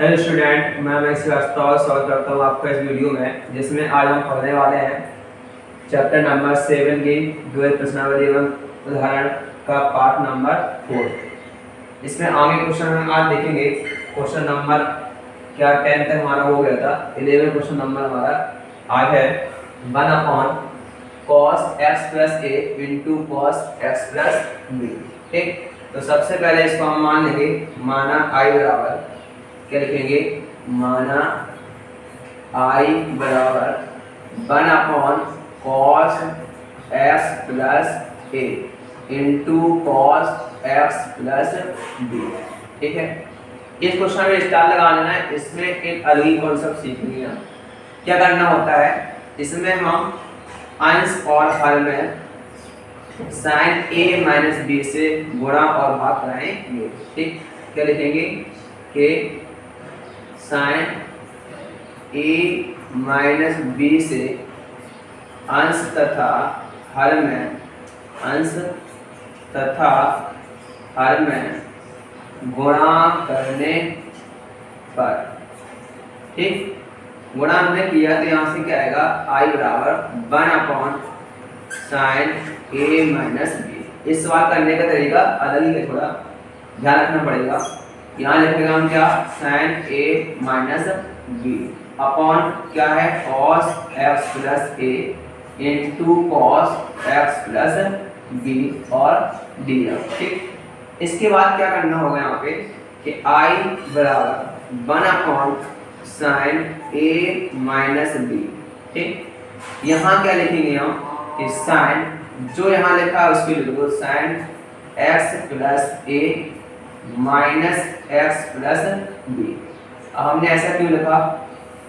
Hello student, मैं मयंक श्रीवास्तव स्वागत करता हूँ आपका इस वीडियो में, जिसमें आज हम पढ़ने वाले हैं चैप्टर नंबर 7 की द्वैत प्रश्नावली एवं उदाहरण का पार्ट नंबर 4। इसमें आगे क्वेश्चन हम आज देखेंगे। क्वेश्चन नंबर 10 तक हमारा हो गया था। 11 क्वेश्चन नंबर हमारा आज है 1/cos x plus a into cos x plus b। ठीक, तो सबसे पहले इसको हम मान लेंगे, माना i बराबर क्या लिखेंगे, माना i बराबर 1/cos x plus a into cos x plus b। ठीक है, इस क्वेश्चन में स्टार लगा लेना है। इसमें एक अलग ही कॉन्सेप्ट सीखेंगे हम। क्या करना होता है, इसमें हम अंश और हर में sin a माइनस b से गुणा और भाग कराएंगे। ठीक, क्या लिखेंगे कि sin a माइनस b से अंश तथा हर में गुणा करने पर, ठीक, गुणा हमने किया तो यहाँ से क्या आएगा, i बराबर 1/sin a माइनस b। इस सवाल करने का तरीका अलग ही है, थोड़ा ध्यान रखना पड़ेगा। यहाँ लिखेगा हम क्या, sin a minus b upon क्या है, cos x plus a into cos x plus b और dx। ठीक, इसके बाद क्या करना होगा यहाँ पे कि i बराबर 1/sin a माइनस b। ठीक, यहाँ क्या लिखेंगे हम कि sin, जो यहाँ लिखा है उसके लिख दो, sin x plus a minus X plus B. अब हमने ऐसा क्यों लिखा,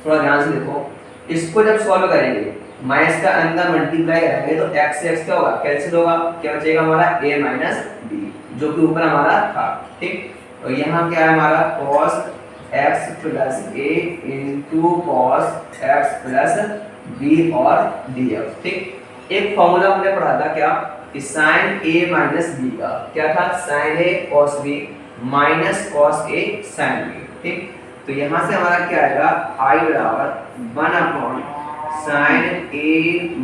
थोड़ा ध्यान से देखो। इसको जब सॉल्व करेंगे, माइनस का अंदर मल्टीप्लाई करेंगे तो एक्स से एक्स क्या होगा, कैंसिल होगा। क्या बचेगा हमारा, a माइनस बी, जो कि ऊपर हमारा था। ठीक, और यहाँ क्या है हमारा, cos x plus a into cos x plus b और dx। ठीक, एक फॉर्मूला हमने पढ़ा था क्या, कि sin a माइनस b का क्या था, sin a cos b minus cos a sin b। ठीक, तो यहाँ से हमारा क्या आएगा, i बराबर 1/sin a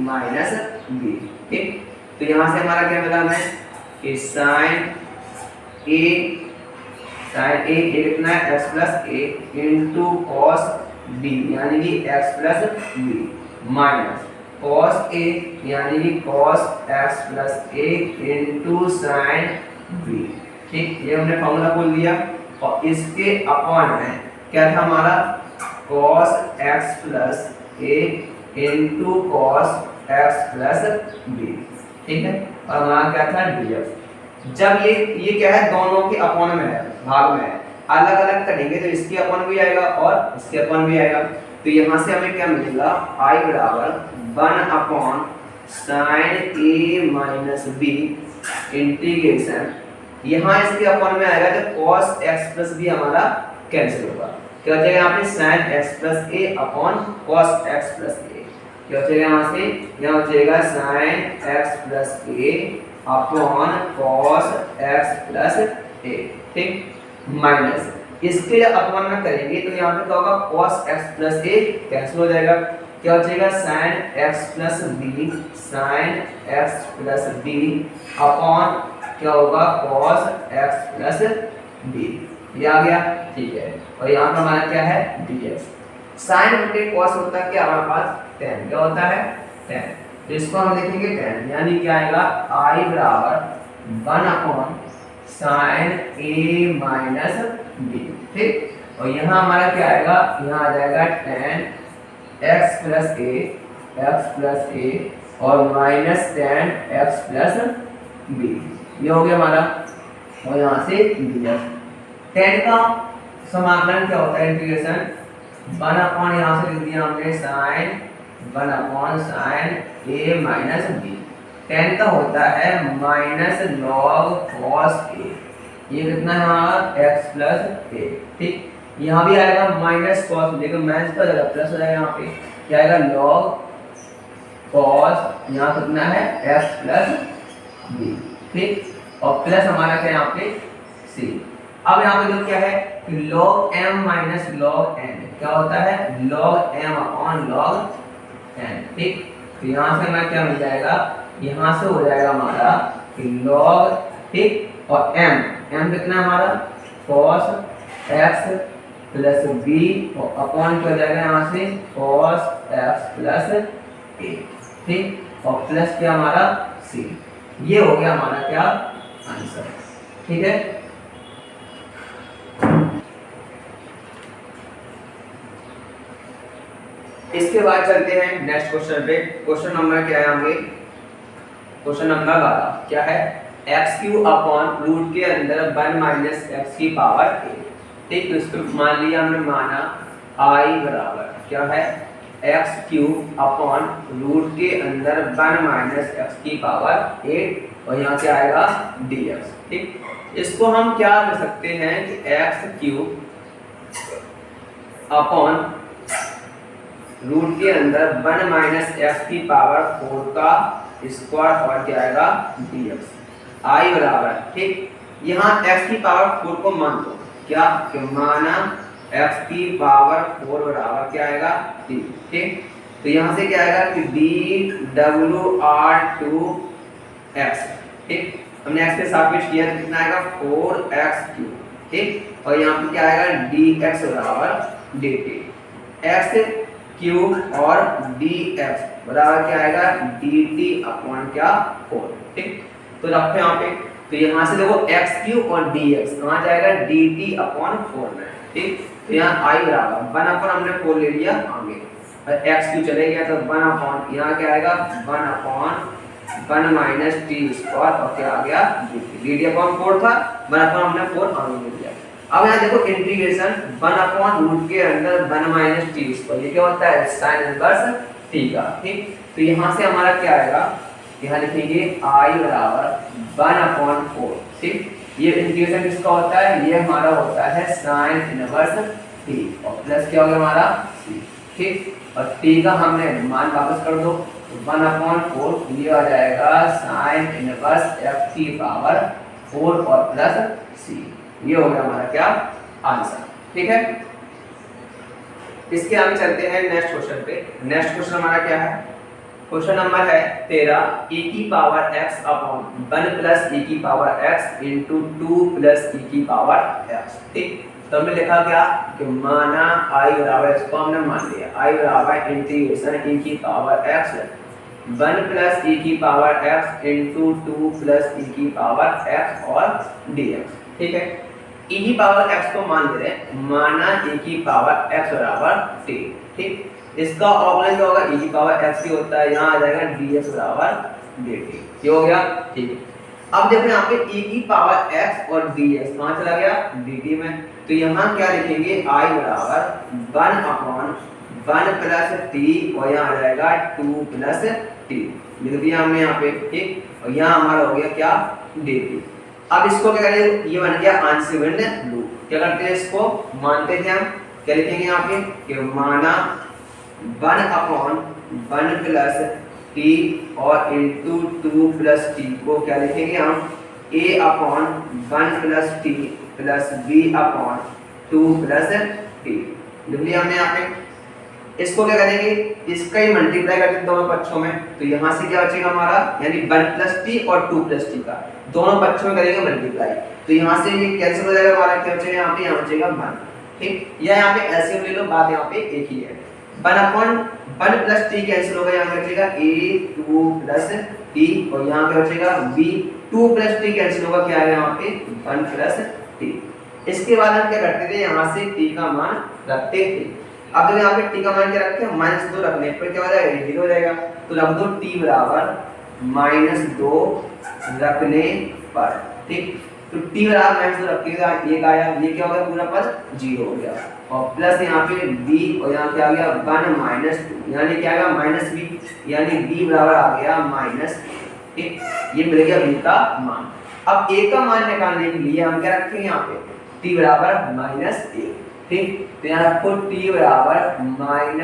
माइनस b। ठीक, तो यहाँ से हमारा क्या मिला हमें कि sin a कितना है, x plus a into cos b यानी कि x plus b minus cos a यानी कि cos x plus a into sin b। ठीक, ये हमने फॉर्मूला बोल दिया। और इसके अपॉन में क्या था हमारा, cos x plus a into cos x plus b। ठीक है, और हमारा क्या था, dx। जब ये क्या है, दोनों के अपॉन में है, भाग में है, अलग अलग करेंगे तो इसके अपॉन भी आएगा और इसके अपॉन भी आएगा। तो यहाँ से हमें क्या मिलेगा, i बराबर 1/sin a minus b integration, यहाँ इसके अपॉन में आएगा तो cos x प्लस b हमारा कैंसिल होगा। क्या बचेगा यहाँ पे, sin x plus a upon cos x plus a। क्या बचेगा यहाँ से, यहाँ बचेगा sin x plus a upon cos x plus a। ठीक, माइनस इसके अपॉन में करेंगे तो यहाँ पे क्या होगा, cos x plus a cancel हो जाएगा। क्या बचेगा, sin x plus b upon क्या होगा, cos x प्लस b। ये आ गया। ठीक है, और यहाँ पर हमारा क्या है, dx। sin बटे cos होता है क्या, हमारे पास tan, क्या होता है, tan। तो इसको हम लिखेंगे tan, यानी क्या आएगा, i बराबर 1/sin a माइनस b। ठीक, और यहाँ हमारा क्या आएगा, यहाँ आ जाएगा tan x प्लस a और minus tan x plus b। ये हो गया हमारा, और यहाँ से dx। tan का समाकलन क्या होता है, इंटीग्रेशन 1/, यहाँ से लिख दिया हमने sin 1/sin a minus b। tan का होता है माइनस log cos a, ये कितना है हमारा, x प्लस a। ठीक, यहाँ भी आएगा माइनस cos, लेकिन माइनस का जगह प्लस हो जाएगा। यहाँ पे क्या आएगा, log cos, यहाँ कितना है, x प्लस b। ठीक, और प्लस हमारा क्या यहाँ पे c। अब यहाँ पे जो क्या है, कि log m minus log n क्या होता है, log m upon log n। ठीक, तो यहाँ से हमें क्या मिल जाएगा, यहाँ से हो जाएगा हमारा कि log, ठीक, और m कितना है हमारा cos x plus b upon क्या हो जाएगा यहाँ से cos x प्लस a, ठीक, और प्लस क्या हमारा c। ये हो गया हमारा क्या आंसर। ठीक है, इसके बाद चलते हैं नेक्स्ट क्वेश्चन पे। क्वेश्चन नंबर क्या है आगे, क्वेश्चन नंबर 12 क्या है, एक्स क्यू अपॉन रूट के अंदर 1 माइनस एक्स की पावर a। ठीक, तो इसको मान लिया हमने, माना i बराबर क्या है एक्स क्यू अपॉन रूट के अंदर 1 माइनस एक्स की पावर 8 और यहाँ क्या आएगा dx। ठीक, इसको हम क्या कर सकते हैं कि एक्स क्यू अपॉन रूट के अंदर 1 माइनस एक्स की पावर 4 का स्क्वायर और क्या आएगा dx i बराबर। ठीक, यहाँ x की पावर 4 को मान दो, क्या कि माना x की पावर 4 बराबर क्या आएगा d। ठीक, तो यहाँ से क्या आएगा कि dWr2x। ठीक, हमने x के सापेक्ष किया तो कितना आएगा 4x3। ठीक, और यहाँ पे क्या आएगा dx बराबर dt, x क्यूब और dx बराबर क्या आएगा dt अपॉन क्या 4। ठीक, तो रखो यहाँ पे, तो यहाँ से देखो x क्यूब और dx कहाँ जाएगा dt अपॉन 4 में। ठीक, तो यहाँ i बराबर 1 अपॉन हमने 4 ले लिया आगे, और x क्यूब चले गया तो 1 अपॉन यहाँ क्या आएगा 1 अपॉन 1 माइनस टी स्क्वायर और क्या आ गया dt अपॉन 4 था, 1 अपॉन हमने 4 आगे ले लिया। अब यहाँ देखो इंटीग्रेशन 1 अपॉन रूट के अंदर 1 माइनस टी स्क्वायर, ये क्या होता है साइन इनवर्स टी का। ठीक, तो यहाँ से हमारा क्या आएगा, यहाँ लिखेंगे i बराबर 1 अपॉन 4। ठीक, ये इंटीग्रेशन किसका होता है, ये हमारा होता है साइन इनवर्स t और प्लस क्या हो गया हमारा c। ठीक, और t का हमने मान वापस कर दो, तो 1 अपॉन 4 ये आ जाएगा साइन इनवर्स f की पावर 4 और प्लस c। ये हो गया हमारा क्या आंसर। ठीक है, इसके आगे चलते हैं नेक्स्ट क्वेश्चन पे। नेक्स्ट क्वेश्चन हमारा क्या है, क्वेश्चन नंबर है 13 e की power x upon 1 plus e की power x into 2 plus e की पावर x। ठीक, तो हमने लिखा क्या कि माना i बराबर, इसको हमने मान लिया i बराबर इंटीग्रेशन e की पावर x 1 प्लस e की power x into 2 plus e की पावर x और dx। ठीक है, e की पावर x को मान ले रहे हैं, माना e की पावर x बराबर t। ठीक, इसका ऑर्गुलन क्या होगा e की पावर x की होता है, यहाँ आ जाएगा dx बराबर dt। ये हो गया। ठीक है, अब देखो यहाँ पे e की पावर x और dx कहाँ चला गया dt में, तो यहाँ क्या लिखेंगे i बराबर 1 अपॉन 1 प्लस t और यहाँ आ जाएगा 2 प्लस t, लिख दिया हमने यहाँ पे। ठीक, और यहाँ हमारा हो गया क्या dt। अब इसको क्या करेंगे, ये बन गया आंशिक भिन्न लूप। क्या करते हैं, इसको मानते थे हम, क्या लिखेंगे यहाँ पे कि माना 1 अपॉन 1 प्लस टी और इंटू 2 प्लस टी को क्या लिखेंगे हम a upon 1 plus T plus b upon 2 plus T, लिख लिया हमने यहाँ पे। इसको क्या करेंगे, इसका ही मल्टीप्लाई करते हैं दोनों पक्षों में, तो यहाँ से क्या बचेगा हमारा, यानी 1 प्लस टी और 2 प्लस टी का दोनों पक्षों में करेंगे मल्टीप्लाई, तो यहाँ से ये कैंसिल हो जाएगा हमारा, क्या बचेगा यहाँ पे, यहाँ बचेगा 1। ठीक, या यहाँ पे एलसीएम ले लो, बात यहाँ पे एक ही है। 1 अपॉन 1 प्लस टी कैंसिल होगा, यहाँ पे बचेगा a 2 प्लस टी और यहाँ पे बचेगा b 2 प्लस टी कैंसिल होगा, क्या आएगा यहाँ पे 1 प्लस टी। इसके बाद हम क्या करते थे, यहाँ से t का मान रखते थे। अब जब यहाँ पे t का मान क्या रखते हैं, -2 रखने पर क्या हो जाएगा, 0 हो जाएगा, तो रख दो t बराबर -2 रखने पर। ठीक, तो t बराबर -2 रखिएगा, एक आया, ये क्या हो गया पूरा पद 0 हो गया, और प्लस यहाँ पे b और यहाँ क्या आ गया 1 -2 यानी क्या आ गया -b, यानी b बराबर आ गया -। ठीक, ये मिल गया b का मान। अब a का मान निकालने के लिए हम क्या रखेंगे यहाँ पे, t बराबर -1। ठीक, तो यहाँ रखो t बराबर -1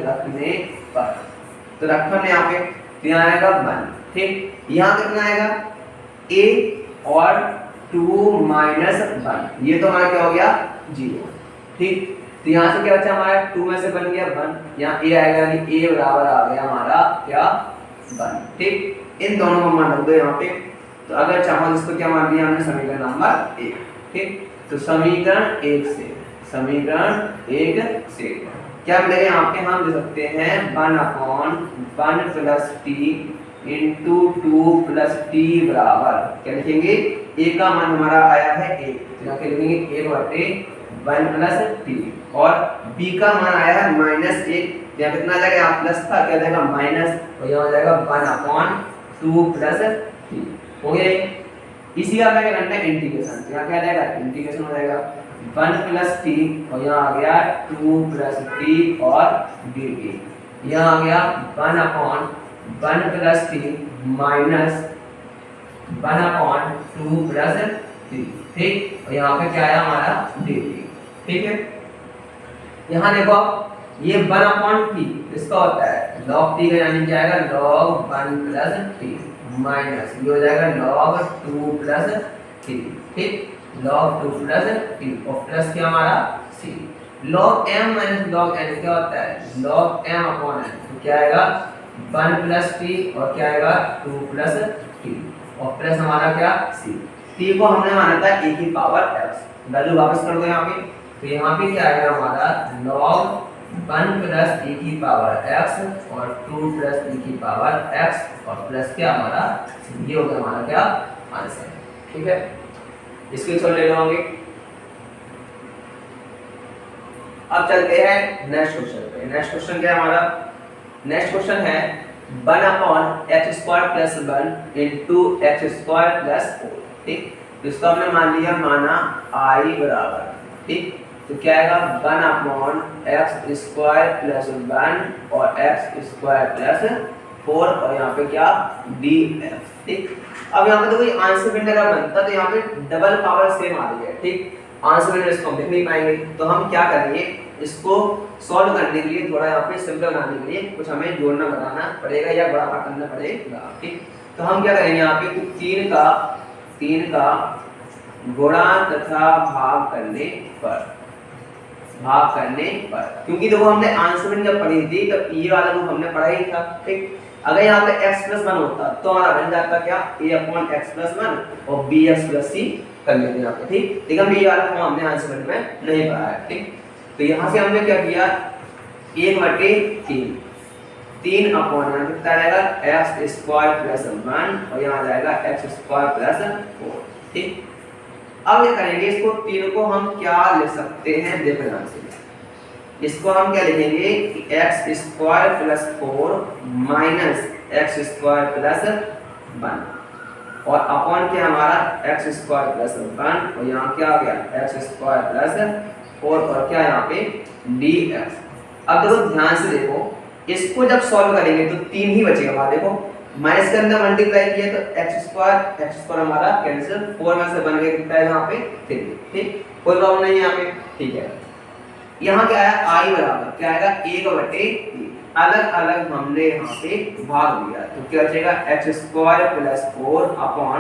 रखने पर, तो रखा हमने यहाँ पे, तो यहाँ आएगा 1। ठीक, यहाँ कितना आएगा a और 2 माइनस 1, ये तो हमारा क्या हो गया 0। ठीक, तो यहाँ से क्या बचा हमारा 2 में से बन गया 1, यहाँ a आएगा यानी a बराबर आ गया हमारा क्या 1। ठीक, इन दोनों को मान रख दो यहाँ पे। तो अगर चाहो इसको क्या मान दिया हमने समीकरण नंबर 1। ठीक, तो समीकरण 1 से क्या मिलेगा यहाँ पे हम दे सकते हैं 1/1 plus T into 2 plus T बराबर क्या लिखेंगे, a का मान हमारा आया है 1, तो यहाँ क्या लिखेंगे 1/1 प्लस टी, और b का मान आया है -1, यहाँ कितना जाएगा, यहाँ प्लस था क्या जाएगा माइनस, और यहाँ जाएगा 1/2 प्लस टी। हो गया। इसी का क्या करना है इंटीग्रेशन, तो यहाँ क्या जाएगा इंटीग्रेशन हो जाएगा 1 प्लस टी, और यहाँ आ गया 2 प्लस टी और dt, यहाँ आ गया 1/1 plus T minus 1/2 plus T. ठीक, और यहाँ पे क्या आया हमारा dt। ठीक है, यहाँ देखो ये 1/t इसका होता है log t का, यानी क्या आएगा log 1 प्लस टी माइनस ये हो जाएगा log 2 प्लस टी। ठीक, log 2 प्लस टी और प्लस क्या हमारा c, log m minus log n क्या होता है log m अपॉन n, तो क्या आएगा 1 प्लस टी और क्या आएगा 2 प्लस टी और प्लस हमारा क्या c। t को हमने माना था a की पावर x, वैल्यू वापस कर दो यहाँ पे, तो यहाँ पे क्या आएगा हमारा log 1 प्लस e की पावर x और 2 प्लस e की पावर x और प्लस क्या हमारा ये हो गया हमारा क्या आंसर। ठीक है, इसके सॉल्व ले लेंगे। अब चलते हैं नेक्स्ट क्वेश्चन पे। नेक्स्ट क्वेश्चन क्या है हमारा, नेक्स्ट क्वेश्चन है 1/x² plus 1 into x² plus 4। ठीक, तो इसको हमने मान लिया माना i बराबर। ठीक, तो क्या आएगा 1/x² प्लस 1 और x² प्लस 4 और यहाँ पे क्या df। ठीक, अब यहाँ पे तो कोई आंसर बिंदु अगर बनता तो यहाँ पे डबल पावर सेम आ रही है। ठीक, आंसर बिंदु इसको हम देख नहीं पाएंगे, तो हम क्या करेंगे, इसको सॉल्व करने के लिए थोड़ा यहाँ पे सिंपल बनाने के लिए कुछ हमें जोड़ना बताना पड़ेगा या बड़ा करना पड़ेगा। ठीक, तो हम क्या करेंगे यहाँ पे 3 का गुणा तथा भाग करने पर क्योंकि देखो हमने आंसर में जब पढ़ी थी तब ये वाला रूप हमने पढ़ा ही था। ठीक, अगर यहाँ पे x प्लस 1 होता तो हमारा बन जाता क्या a/x प्लस 1 और bx प्लस c कर लेते यहाँ पे। ठीक, लेकिन ये वाला फॉर्म हमने आंसर में नहीं पढ़ा है। ठीक, तो यहाँ से हमने क्या किया 1/3 कितना आएगा x² प्लस 1 और यहाँ आ जाएगा x² प्लस 4। ठीक, अब ये करेंगे इसको 3 को हम क्या लिख सकते हैं, देखो ध्यान से, इसको हम क्या लिखेंगे कि x² plus 4 minus x² plus 1 और अपॉन क्या हमारा x² प्लस 1 और यहाँ क्या आ गया x² प्लस 4 और क्या यहाँ पे dx। अब देखो ध्यान से देखो, इसको जब सॉल्व करेंगे तो 3 ही बचेगा हमारा। देखो माइनस के अंदर मल्टीप्लाई किया तो x² हमारा कैंसिल, 4 में से बन गया कितना है यहाँ पे 3। ठीक, कोई प्रॉब्लम नहीं है यहाँ पे। ठीक है, यहाँ क्या आया i बराबर क्या आएगा 1/3, अलग अलग हमने यहाँ पे भाग दिया तो क्या बचेगा x² plus 4 upon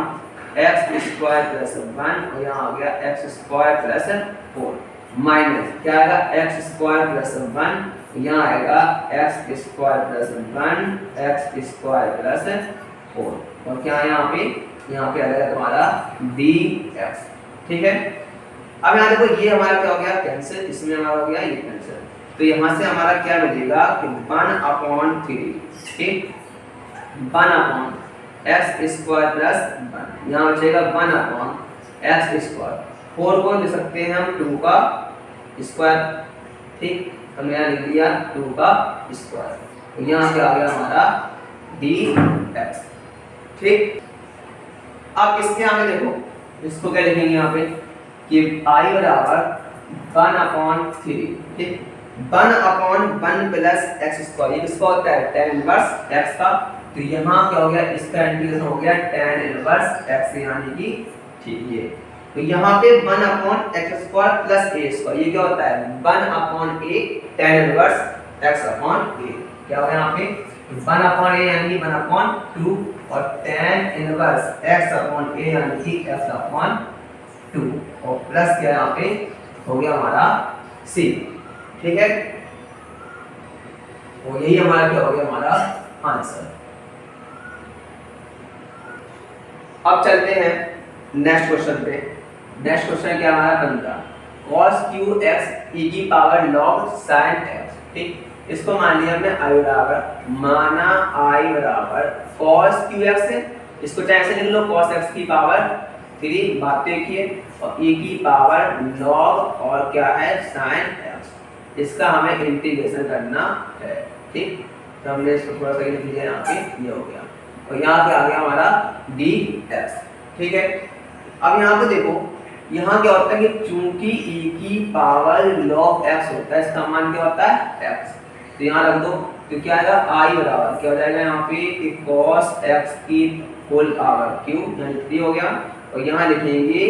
x² plus 1 और यहाँ आ गया x² प्लस 4 माइनस क्या आएगा x² प्लस 1 यहाँ आएगा x² प्लस 1 x² प्लस 4 और क्या यहाँ पे आएगा तुम्हारा dx। ठीक है, अब यहाँ देखो ये हमारा क्या हो गया कैंसिल, इसमें हमारा हो गया ये कैंसिल, तो यहाँ से हमारा क्या मिलेगा कि 1/3। ठीक, 1/x² प्लस 1 यहाँ बचेगा 1/x²। 4 को लिख सकते हैं हम 2 का स्क्वायर। ठीक, हमने यहाँ लिख लिया 2 का स्क्वायर, तो यहाँ से आ गया हमारा dx। ठीक, अब इसके आगे देखो इसको क्या लिखेंगे यहाँ पे कि i बराबर 1/3। ठीक, 1/1 प्लस x², ये किसका होता है tan इनवर्स x का, तो यहाँ क्या हो गया इसका इंटीग्रेशन हो गया tan इनवर्स x यानी कि ठीक ये, तो यहाँ पे 1/x² प्लस a², ये क्या होता है 1/a tan इनवर्स x/a, क्या होगा यहाँ पे 1/a यानी कि 1/2 और tan इनवर्स x/a यानी कि x/2 2 और प्लस क्या यहाँ पे हो गया हमारा c। ठीक है, और यही हमारा क्या हो गया हमारा आंसर। अब चलते हैं नेक्स्ट क्वेश्चन पे। नेक्स्ट क्वेश्चन क्या हमारा बनता cos qx e की पावर log sin x। ठीक, इसको मान लिया हमने i बराबर, माना i बराबर cos qx है, इसको चाहे ऐसे लिख लो cos x की पावर 3, बात तो एक ही है, और e की पावर log और क्या है sin x, इसका हमें इंटीग्रेशन करना है। ठीक, तो हमने इसको थोड़ा सा लिख लिया यहाँ पे, ये हो गया, और यहाँ पे आ गया हमारा dx। ठीक है, अब यहाँ पे देखो, यहाँ क्या होता है कि चूंकि e की पावर log x होता है, इसका मान क्या होता है x, तो यहाँ रख दो, तो क्या आएगा i बराबर क्या हो जाएगा यहाँ पे कि cos x की होल पावर q, यानी 3 हो गया, और यहाँ लिखेंगे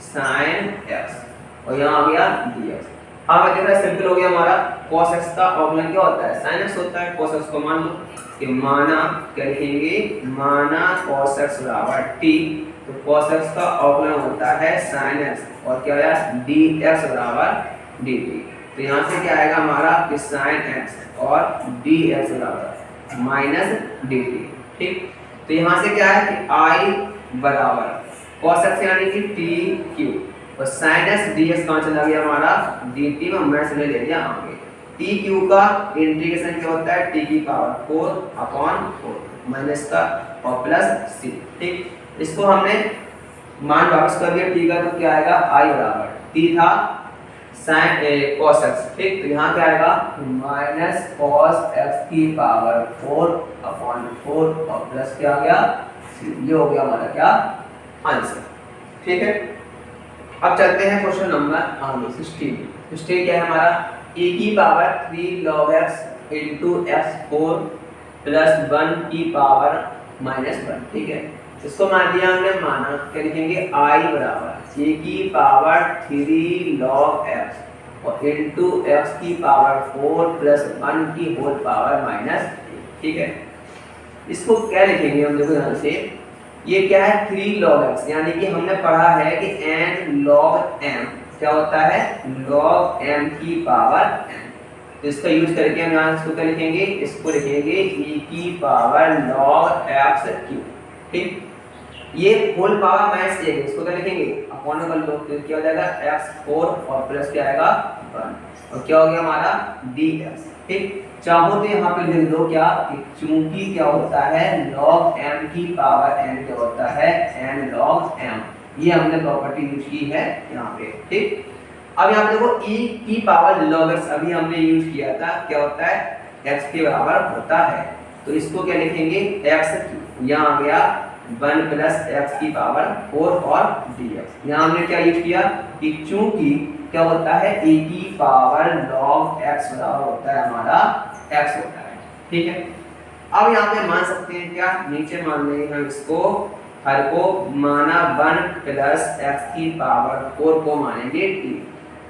sin x और यहाँ आ गया dx। अब देख रहा है सिंपल हो गया हमारा, cos x का अवकलन क्या होता है sin x होता है, cos x को मान लो कि माना क्या लिखेंगे, माना cos x बराबर t, तो cos x का अवकलन होता है sin x और क्या आया dx बराबर dt। तो यहाँ से क्या आएगा हमारा कि sin x और dx बराबर माइनस dt। ठीक, तो यहाँ से क्या है कि i बराबर cos x यानी कि t q और sin x dx कहाँ चला गया हमारा dt में, मैं इसने ले लिया आगे। t q का इंटीग्रेशन क्या होता है t की पावर 4/4 माइनस का और प्लस c। ठीक, इसको हमने मान वापस कर दिया t का, तो क्या आएगा i बराबर t था sin cos x। ठीक, तो यहाँ क्या आएगा माइनस cos x की पावर 4/4 और प्लस क्या आ गया c। ये हो गया हमारा क्या आंसर। ठीक है, अब चलते हैं क्वेश्चन नंबर 16। 16 क्या है हमारा, e की power 3 log x into x4 plus 1 की पावर -1। ठीक है, इसको मान लिया हमने, माना क्या लिखेंगे i बराबर e की पावर 3 log x और इंटू x की पावर 4 प्लस 1 की होल पावर -1। ठीक है, इसको क्या लिखेंगे हम, देखो ध्यान से, ये क्या है 3 log x, यानी कि हमने पढ़ा है कि n log m क्या होता है log m की पावर n, तो इसका यूज करके हम यहाँ इसको क्या लिखेंगे, इसको लिखेंगे e की पावर log x क्यूब। ठीक, ये होल पावर माइनस 1, इसको क्या लिखेंगे अपॉन कर लो, तो क्या हो जाएगा x4 और प्लस क्या आएगा 1 और क्या हो गया हमारा dx। ठीक, चाहो तो यहाँ पे लिख दो क्या कि चूंकि क्या होता है log m की पावर n क्या होता है n log m, ये हमने प्रॉपर्टी यूज की है यहाँ पे। ठीक, अब यहाँ पे देखो e की पावर log x अभी हमने यूज किया था, क्या होता है x के बराबर होता है, तो इसको क्या लिखेंगे x, यहाँ आ गया 1 प्लस x की पावर 4 और dx। यहाँ हमने क्या यूज किया कि चूंकि क्या होता है e की पावर log x बराबर होता है हमारा x होता है। ठीक है, अब यहाँ पे मान सकते हैं क्या, नीचे मान लेंगे हम इसको, हर को माना 1 प्लस x की पावर 4 को मानेंगे t,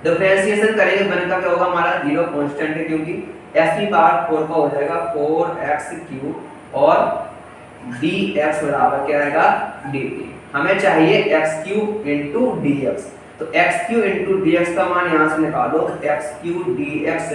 डिफरेंशिएशन करेंगे 1 का क्या होगा हमारा 0 कांस्टेंट है, क्योंकि x की पावर 4 का हो जाएगा 4x क्यूब और dx बराबर क्या आएगा dt। हमें चाहिए x क्यूब इंटू dx, तो x क्यूब इंटू dx का मान यहाँ से निकालो, x क्यूब dx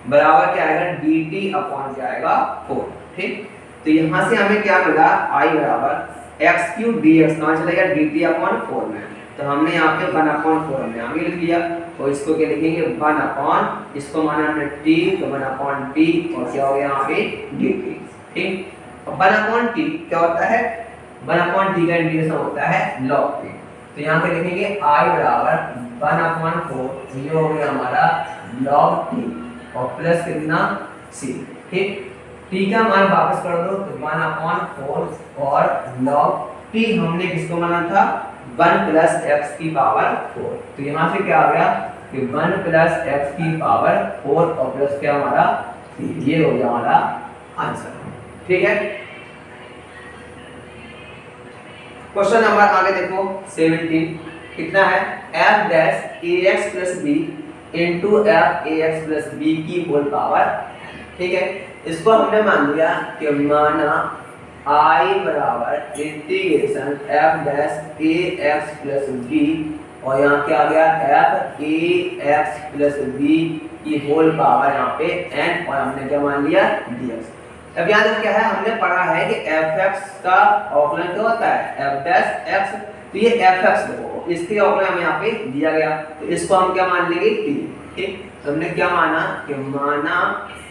बराबर क्या आएगा dt अपॉन क्या आएगा 4। ठीक, तो यहाँ से हमें क्या मिला i बराबर x क्यूब dx कहाँ चला गया dt अपॉन 4 में, तो हमने यहाँ पे 1 अपॉन 4 में आगे लिख दिया, तो इसको क्या लिखेंगे 1 अपॉन, इसको माना हमने t, तो 1 अपॉन t और क्या हो गया यहाँ पे dt। ठीक, 1 अपॉन t क्या होता है, 1 अपॉन t का इंटीग्रेशन होता है log t, तो यहाँ पे लिखेंगे i बराबर 1 अपॉन 4, ये हो गया हमारा log t और प्लस कितना c। ठीक, t का मान वापस कर दो, तो 1 अपॉन 4 और log t हमने किसको माना था 1 प्लस x की पावर 4, तो यहाँ से क्या आ गया कि 1 प्लस x की पावर 4 और प्लस क्या हमारा c, ये हो गया हमारा आंसर। ठीक है, क्वेश्चन नंबर आगे देखो 17, कितना है f dash ax plus b into F ax plus b की होल पावर। ठीक है, इसको हमने मान लिया कि माना i बराबर integration f dash ax plus b और यहाँ क्या आ गया F A X plus B की होल पावर यहाँ पे एन, और हमने क्या मान लिया dx। अब यहाँ देखो क्या है, हमने पढ़ा है कि एफ एक्स का अवकलन क्या होता है एफ डैश एक्स, तो ये एफ एक्स देखो इसके अवकलन हमें यहाँ पे दिया गया, तो इसको हम क्या मान लेंगे टी। ठीक, हमने क्या माना कि माना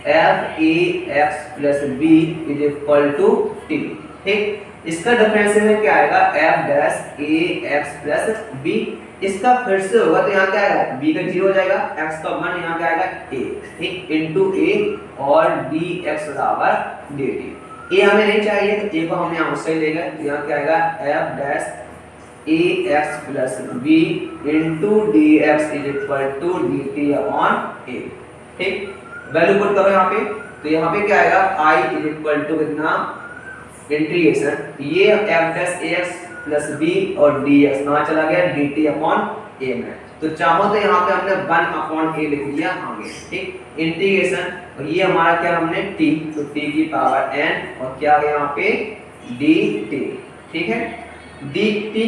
F A X plus B is equal to T. ठीक, इसका डिफरेंशियल क्या आएगा F dash A X plus B, इसका फिर से होगा तो यहाँ क्या आएगा b का 0 हो जाएगा, x का 1 यहाँ क्या आएगा a, ठीक, इनटू a और dx बराबर dt। a हमें नहीं चाहिए तो a को हम यहाँ उससे लेंगे, तो यहाँ क्या आएगा f dash ax plus b into dx is equal to dt upon a। ठीक, वैल्यू पुट करो यहाँ पे, तो यहाँ पे क्या आएगा i इज इक्वल टू कितना इंटीग्रेशन ये f dash ax plus b और dx कहाँ चला गया dt अपॉन a में, तो चाहो तो यहाँ पे हमने 1 अपॉन a लिख लिया आगे। ठीक, इंटीग्रेशन और ये हमारा क्या हमने t, तो t की पावर n और क्या आ गया यहाँ पे dt। ठीक है, t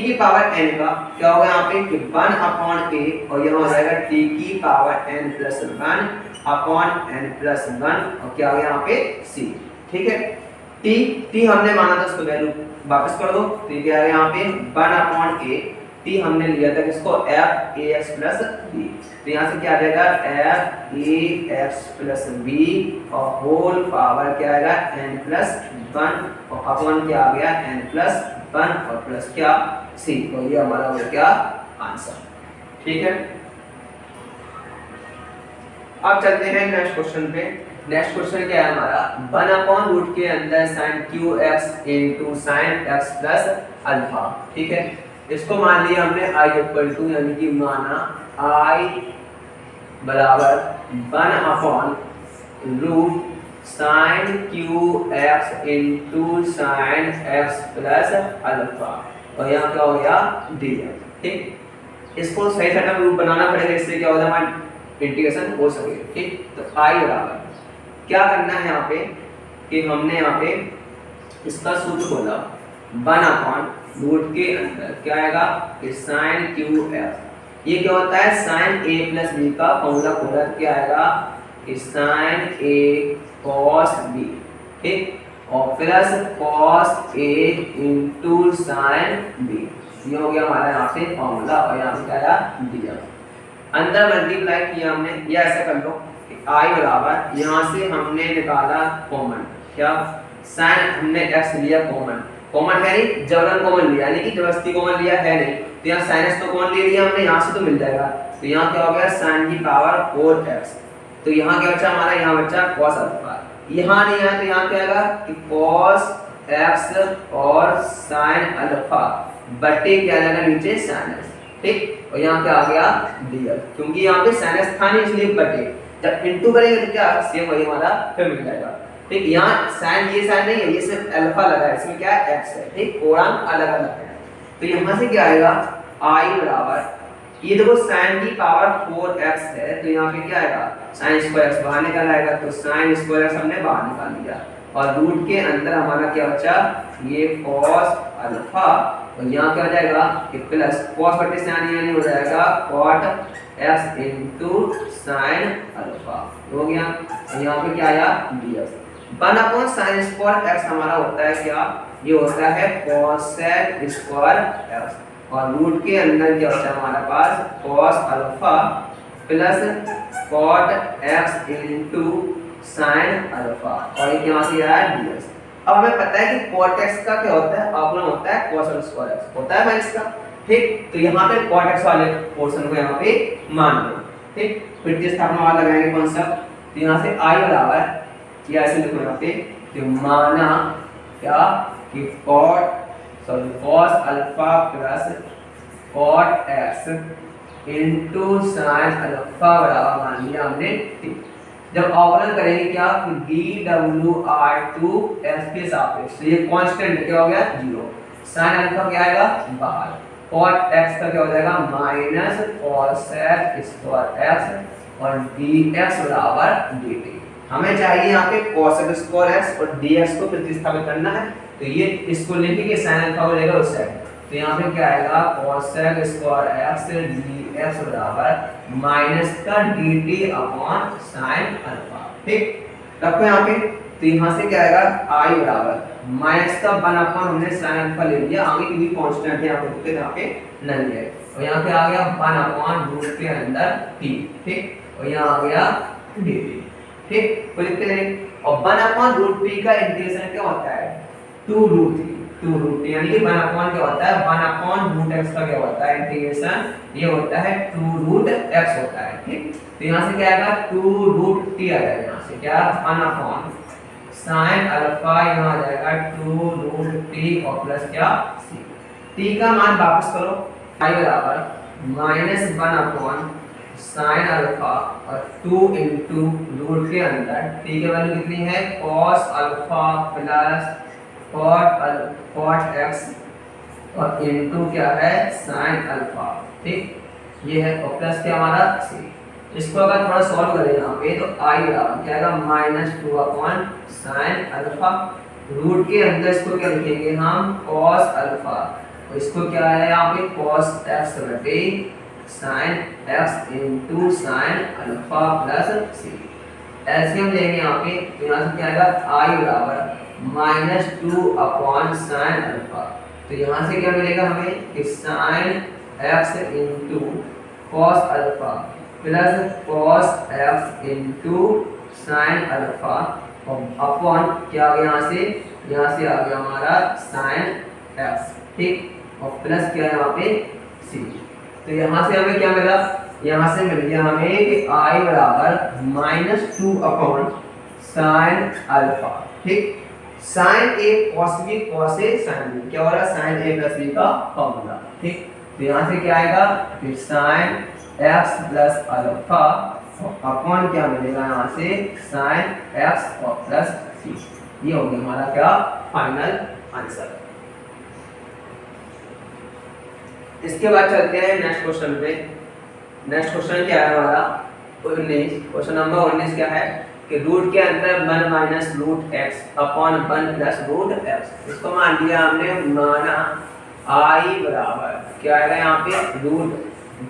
की पावर n का क्या होगा यहाँ पे कि 1 अपॉन a और यहाँ हो जाएगा t की power n plus 1 upon n plus 1 और क्या आ गया यहाँ पे c। ठीक है, t हमने माना था उसको वैल्यू वापस कर दो, तो क्या है यहाँ पे 1 अपॉन a, t हमने लिया था किसको f a x plus b, तो यहाँ से क्या आ जाएगा f a x plus b और होल पावर क्या आएगा n प्लस 1 और अपॉन क्या आ गया n प्लस 1 और प्लस क्या c, तो ये हमारा हो गया आंसर। ठीक है, अब चलते हैं नेक्स्ट क्वेश्चन पे। नेक्स्ट क्वेश्चन क्या है हमारा 1 अपॉन रूट के अंदर sin qx into sin x plus alpha. ठीक है, इसको मान लिया हमने i इक्वल टू यानी कि माना i बराबर 1 upon root sin qx into sin x plus alpha और यहाँ क्या हो गया dx। ठीक, इसको सही सेट में रूप बनाना पड़ेगा, इससे क्या होगा हमारा इंटीग्रेशन हो सके। ठीक, तो i बराबर क्या करना है यहाँ पे कि हमने यहाँ पे इसका सूत्र खोला 1 अपॉन रूट के अंदर क्या आएगा कि sin qx, ये क्या होता है sin a प्लस b का फॉर्मूला खोला, क्या आएगा कि sin a cos b। ठीक, और plus cos a into sin b, ये हो गया हमारा यहाँ से फॉर्मूला और यहाँ से क्या आया दिया, अंदर मल्टीप्लाई किया हमने, या ऐसा कर लो i बराबर यहाँ से हमने निकाला कॉमन, क्या sin हमने x लिया कॉमन, कॉमन है नहीं जबरन कॉमन लिया यानी कि जबरदस्ती कॉमन लिया है नहीं, तो यहाँ sin x तो कॉमन ले लिया हमने, यहाँ से तो मिल जाएगा, तो यहाँ क्या हो गया sin की पावर 4x, तो यहाँ क्या बचा हमारा यहाँ बचा cos अल्फा, यहाँ नहीं आया तो यहाँ क्या आएगा कि cos x और sin अल्फा बटे क्या आएगा नीचे sin x। ठीक, और यहाँ क्या आ गया dx, क्योंकि यहाँ पे sin x था नहीं इसलिए बटे, जब इनटू करेंगे तो क्या सेम वही हमारा फिर मिल जाएगा। ठीक, यहाँ sin ये sin नहीं है, ये सिर्फ अल्फा लगा है, इसमें क्या है x है। ठीक, कोणांक अलग अलग है, तो यहाँ से क्या आएगा i बराबर ये देखो sin की पावर 4x है, तो यहाँ पे क्या आएगा sin स्क्वायर x बाहर निकल आएगा, तो sin स्क्वायर x हमने बाहर निकाल लिया और रूट के अंदर हमारा क्या बचा ये cos अल्फा और यहाँ क्या हो जाएगा कि प्लस cos बटे sin यानी हो जाएगा cot x into sin alpha हो गया, और यहाँ पे क्या आया dx। 1 upon sin square x हमारा होता है क्या, ये होता है cosec स्क्वायर x और रूट के अंदर क्या होता है हमारे पास cos alpha plus cot x into sin alpha और ये यहाँ से आया dx। अब हमें पता है कि cot x का क्या होता है अवकलन होता है cos स्क्वायर x होता है माइनस का। ठीक, तो यहाँ पे cot x वाले पोर्शन को यहाँ पे मान लो। ठीक, प्रतिस्थापन वाला लगाएंगे कौन सा, तो यहाँ से i बराबर या ऐसे लिखो यहाँ पे कि माना क्या कि cos alpha plus cot x into sin alpha बराबर मान लिया हमने। ठीक, जब अवकलन करेंगे क्या dw/2 x के सापेक्ष, तो ये कांस्टेंट क्या हो गया 0, sin अल्फा क्या आएगा बाहर, cot x का क्या हो जाएगा माइनस cosec स्क्वायर x और dx बराबर dt। हमें चाहिए यहाँ पे cosec स्क्वायर x और dx को प्रतिस्थापित करना है, तो ये इसको लेके कि sin अल्फा को लेगा उस साइड, तो यहाँ पे क्या आएगा cosec स्क्वायर x dx बराबर माइनस का dt अपॉन साइन अल्फा। ठीक रखो यहाँ पे। तो यहाँ से क्या आएगा i बराबर माइनस का 1 अपॉन हमने साइन अल्फा ले लिया, आगे की भी कांस्टेंट है यहाँ पे, तो यहाँ पे नहीं है। और यहाँ पे आ गया 1 अपॉन रूट के अंदर t। ठीक और यहाँ आ गया dt। ठीक तो लिखते हैं। और 1 अपॉन रूट t का इंटीग्रेशन क्या होता है 2 रूट t, यानी कि 1 अपॉन क्या होता है 1 अपॉन रूट x का क्या होता है इंटीग्रेशन, ये होता है 2 रूट x होता है। ठीक तो यहाँ से क्या आएगा 2 रूट t आ जाएगा, यहाँ से क्या 1 अपॉन साइन अल्फा, यहाँ आ जाएगा 2 रूट t और प्लस क्या c। t का मान वापस करो, i बराबर माइनस 1 अपॉन साइन अल्फा और 2 इंटू रूट के अंदर t की वैल्यू कितनी है cos alpha plus cot x और इंटू क्या है साइन अल्फा। ठीक ये है और प्लस क्या हमारा c। इसको अगर थोड़ा सॉल्व करें यहाँ पे तो i बराबर क्या आएगा minus 2 upon sine alpha, root के अंदर इसको क्या लिखेंगे हम cos अल्फा और इसको क्या है यहाँ पे cos x बटे sine x into sine alpha plus c। LCM लेंगे यहाँ पे तो यहाँ से क्या आएगा i बराबर माइनस 2 अपॉन साइन अल्फा, तो यहाँ से क्या मिलेगा हमें कि sine x into cos alpha plus cos x into sine alpha और अपॉन क्या आ गया यहाँ से आ गया हमारा साइन x। ठीक और प्लस क्या है यहाँ पे c। तो यहाँ से हमें क्या मिला, यहाँ से मिल गया हमें कि i बराबर माइनस 2 अपॉन साइन अल्फा। ठीक sign A cos b cos a sin b, क्या हो रहा है साइन a प्लस b का फॉर्मूला। ठीक तो यहाँ से क्या आएगा फिर sine x plus alpha upon क्या मिलेगा यहाँ से साइन x और प्लस c। ये हो गया हमारा क्या फाइनल आंसर। इसके बाद चलते हैं नेक्स्ट क्वेश्चन पे। नेक्स्ट क्वेश्चन क्या है हमारा 19, क्वेश्चन नंबर 19 क्या है कि रूट के अंदर 1 minus root x upon 1 plus root x। इसको मान लिया हमने, माना i बराबर क्या आएगा यहाँ पे root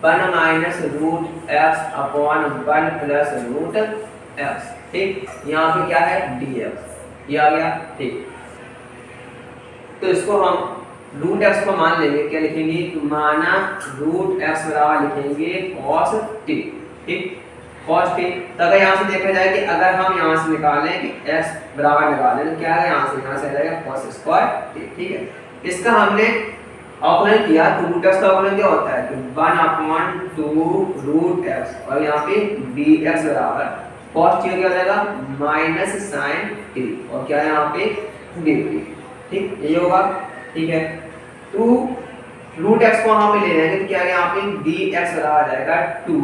1 minus root x upon 1 plus root x। ठीक यहाँ पे क्या है dx, ये आ गया। ठीक तो इसको हम रूट x को मान लेंगे, क्या लिखेंगे माना रूट x बराबर लिखेंगे cos t। ठीक cos t। तो अगर यहाँ से देखा जाए कि अगर हम यहाँ से निकालें कि x बराबर निकालें तो क्या है यहाँ से आ जाएगा cos स्क्वायर t। ठीक है इसका हमने अवकलन किया तो रूट x का अवकलन क्या होता है 1 अपॉन 2 रूट x और यहाँ पे dx बराबर cos t क्या हो जाएगा माइनस साइन t और क्या है यहाँ पे dt। ठीक ये होगा। ठीक है तो रूट x को हम ले लेंगे तो क्या है यहाँ पे dx बराबर आ जाएगा 2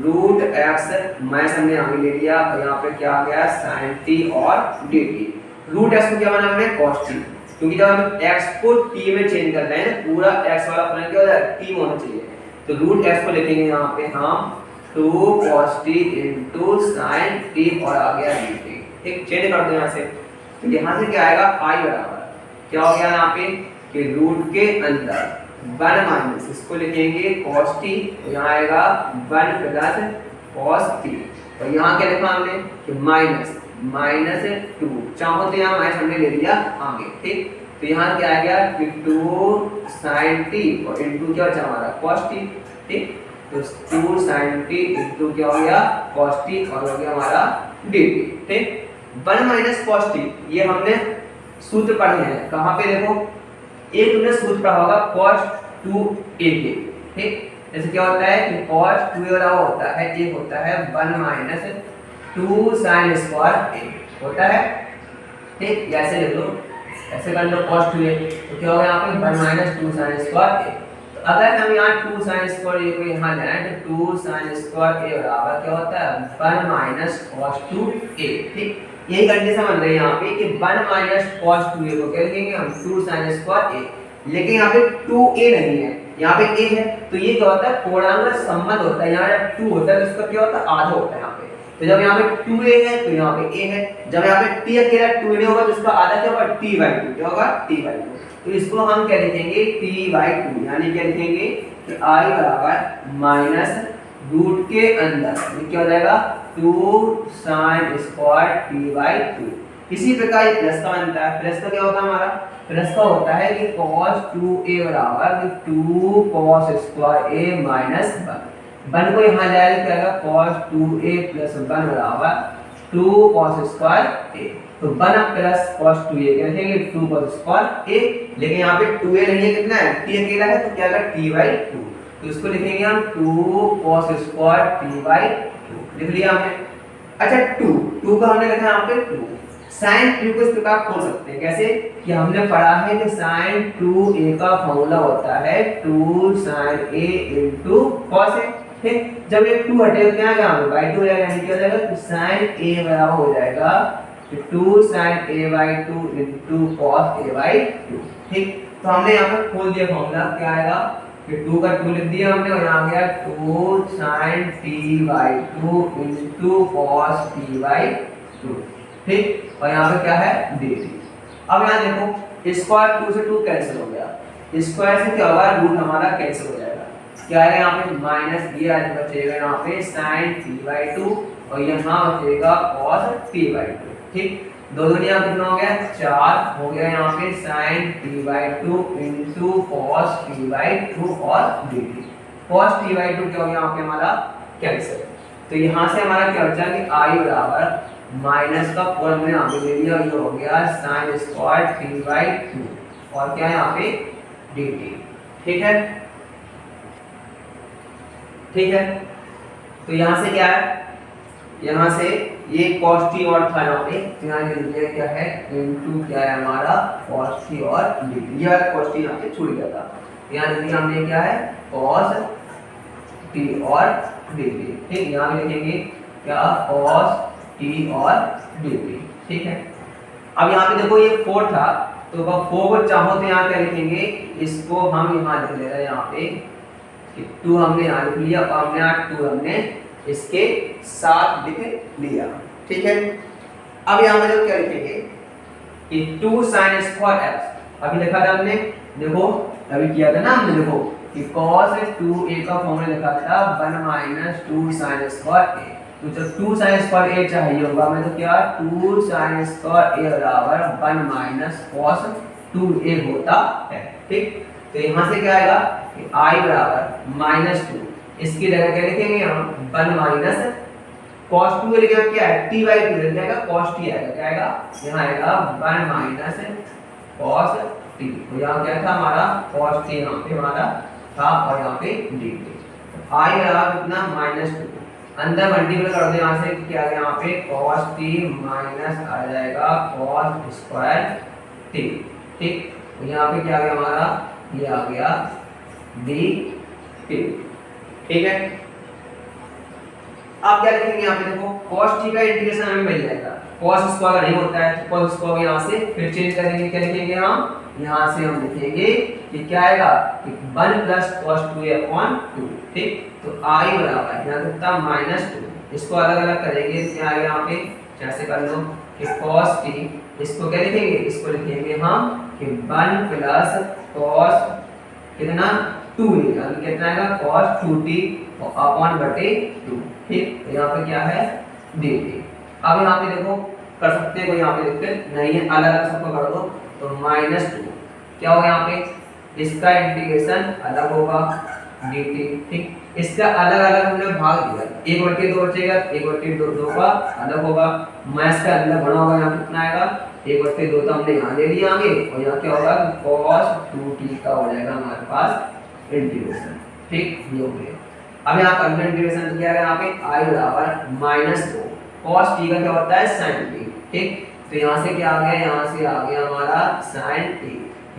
रूट x माइनस हमने आगे ले लिया और यहाँ पे क्या आ गया sin t और dt। रूट x को क्या बना हमने cos t, क्योंकि जब हम x को t में चेंज कर रहे हैं पूरा x वाला फलन क्या हो जाएगा t में होना चाहिए। तो रूट x को लिखेंगे यहाँ पे हम 2 cos t into sin t और आ गया dt। ठीक चेंज कर दो यहाँ से। तो यहाँ से क्या आएगा i बराबर क्या हो गया यहाँ पे कि रूट के अंदर 1 माइनस इसको लिखेंगे cos t, तो यहाँ आएगा 1 प्लस cos t और यहाँ क्या लिखा हमने कि माइनस 2, चाहो तो यहाँ माइनस हमने ले लिया आगे। ठीक तो यहाँ क्या आ गया कि 2 sin t और इनटू क्या बचा हमारा cos t। ठीक तो 2 sin t इनटू क्या हो गया cos t और हो गया हमारा dt। ठीक 1 माइनस cos t ये हमने सूत्र पढ़े हैं, कहाँ पे देखो एक तुमने सूत्र पढ़ा होगा cos 2a के। ठीक जैसे क्या होता है कि cos 2a वाला होता है एक होता है 1 माइनस 2 sin स्क्वायर a होता है। ठीक ऐसे लिख लो, ऐसे कर लो cos 2a तो क्या होगा यहाँ पे 1 माइनस 2 sin स्क्वायर a। तो अगर हम यहाँ 2 sin स्क्वायर a को यहाँ लाएं तो 2 sin स्क्वायर a बराबर क्या होता है 1 माइनस cos 2a। ठीक यही कंडीशन बन रही है यहाँ पे कि 1 माइनस cos 2a को क्या लिखेंगे हम 2 sin स्क्वायर a, लेकिन यहाँ पे 2a नहीं है, यहाँ पे a है। तो ये क्या होता है पूर्णांक संबंध होता है, यहाँ जब 2 होता है तो इसका क्या होता है आधा होता है यहाँ पे। तो जब यहाँ पे 2a है तो यहाँ पे a है, जब यहाँ पे t अकेला 2a नहीं होगा तो इसका आधा क्या होगा t/2, क्या होगा t/2। तो इसको हम क्या लिखेंगे t/2, यानी क्या लिखेंगे कि i बराबर माइनस रूट के अंदर ये क्या हो जाएगा 2 sin स्क्वायर t/2। इसी प्रकार ये प्लस का बनता है, प्लस का क्या होता है हमारा, प्लस का होता है कि cos 2a बराबर 2 cos square a minus 1, one को यहाँ ले आएगा क्या आएगा cos 2a प्लस 1 बराबर 2 cos स्क्वायर a। तो 1 प्लस cos 2a क्या लिखेंगे 2 cos स्क्वायर a, लेकिन यहाँ पे 2a नहीं है, कितना है t अकेला है तो क्या आएगा t/2, तो इसको लिखेंगे हम 2 cos स्क्वायर t/2 लिख लिया हमने। अच्छा 2 का हमने लिखा यहाँ पे 2, sin 2 को इस प्रकार खोल सकते हैं कैसे कि हमने पढ़ा है कि sin 2a का फॉर्मूला होता है 2 sin a into cos a, ठीक। जब ये 2 हटेगा क्या आएगा by 2 हो जाएगा, यानी क्या हो जाएगा तो sin a बराबर हो जाएगा 2 sin a/2 into cos a/2, ठीक। तो हमने यहाँ पे खोल दिया फॉर्मूला, क्या आएगा कि 2 का 2 लिख दिया हमने और यहाँ आ गया 2 sin t/2 into cos t/2, ठीक। और यहाँ पे क्या है dt। अब यहाँ देखो स्क्वायर 2 से 2 कैंसिल हो गया, स्क्वायर से क्या होगा रूट हमारा कैंसिल हो जाएगा, क्या है यहाँ पे माइनस ये आज बचेगा यहाँ पे sin t/2 और यहाँ बचेगा cos t/2, ठीक। दो दुनिया कितना हो गया 4 हो गया यहाँ पे sin t/2 into cos t/2 और dt। cos t/2 क्या हो गया यहाँ पे हमारा कैंसिल, तो यहाँ से हमारा क्या बचा कि i बराबर माइनस का 4 हमने यहाँ पे ले लिया, ये हो गया sin स्क्वायर t/2 और क्या है यहाँ पे dt, ठीक है, ठीक है। तो यहाँ से क्या है, यहाँ से ये cos t और था यहाँ पे, तो यहाँ ले लिया क्या है इनटू क्या है हमारा cos t और dt, ये वाला cos t यहाँ पे छूट गया था, यहाँ ले लिया हमने क्या है cos t और dt, ठीक। यहाँ पे लिखेंगे क्या cos t और dt, ठीक है। अब यहाँ पे देखो ये 4 था, तो 4 को चाहो तो यहाँ क्या लिखेंगे, इसको हम यहाँ लिख ले रहे हैं यहाँ पे 2 हमने यहाँ लिख लिया और हमने यहाँ 2 हमने इसके साथ लिख लिया, ठीक है। अब यहाँ पे जो क्या लिखेंगे कि 2 sin स्क्वायर x, अभी लिखा था हमने, देखो अभी किया था ना हमने, देखो कि cos 2a का फॉर्मूला लिखा था 1 माइनस 2 sin स्क्वायर a, तो जब 2 sin स्क्वायर a चाहिए होगा मैं तो क्या 2 sin स्क्वायर a बराबर 1 माइनस cos 2a होता है, ठीक। तो यहाँ से क्या आएगा कि i बराबर माइनस 2, इसकी जगह क्या लिखेंगे हम 1 माइनस cos 2 लिखेंगे क्या है t/2 लिख जाएगा cos t आएगा, क्या आएगा यहाँ आएगा 1 माइनस cos t, तो यहाँ क्या था हमारा cos t यहाँ पे हमारा था और यहाँ पे dt, i बराबर कितना -2, अंदर मल्टीपल कर दो यहाँ से क्या आ गया यहाँ पे cos t माइनस आ जाएगा cos स्क्वायर t, ठीक। तो यहाँ पे क्या आ गया हमारा ये आ गया dt, ठीक है। आप क्या लिखेंगे यहाँ पे देखो cos t का इंटीग्रेशन हमें मिल जाएगा, cos स्क्वायर नहीं होता है तो cos स्क्वायर यहाँ से फिर चेंज करेंगे, क्या लिखेंगे हम यहाँ से हम लिखेंगे कि क्या आएगा कि 1 प्लस cos 2a/2, ठीक। तो i बराबर यहाँ कितना -2, इसको अलग अलग करेंगे क्या आएगा यहाँ पे जैसे कर लो कि cos t, इसको क्या लिखेंगे, इसको लिखेंगे हम कि 1 प्लस cos कितना 2 यानी कितना आएगा cos 2t अपॉन बटे 2, ठीक। यहाँ पे क्या है dt। अब यहाँ पे देखो कर सकते हैं, कोई यहाँ पे दिक्कत नहीं है, अलग अलग सबको कर दो, तो -2 क्या होगा यहाँ पे इसका इंटीग्रेशन अलग होगा dt, ठीक। इसका अलग अलग हमने भाग दिया, 1/2 बचेगा, 1/2 का अलग होगा, माइनस का अंदर बना होगा, यहाँ कितना आएगा 1/2 तो हमने यहाँ ले लिया आगे और यहाँ क्या होगा cos 2t का हो जाएगा हमारे पास इंटीग्रेशन, ठीक ये हो गया। अब यहाँ पर इंटीग्रेशन तो क्या है यहाँ पे i बराबर -2, cos t का क्या होता है sin t, ठीक। तो यहाँ से क्या आ गया, यहाँ से आ गया हमारा sin t,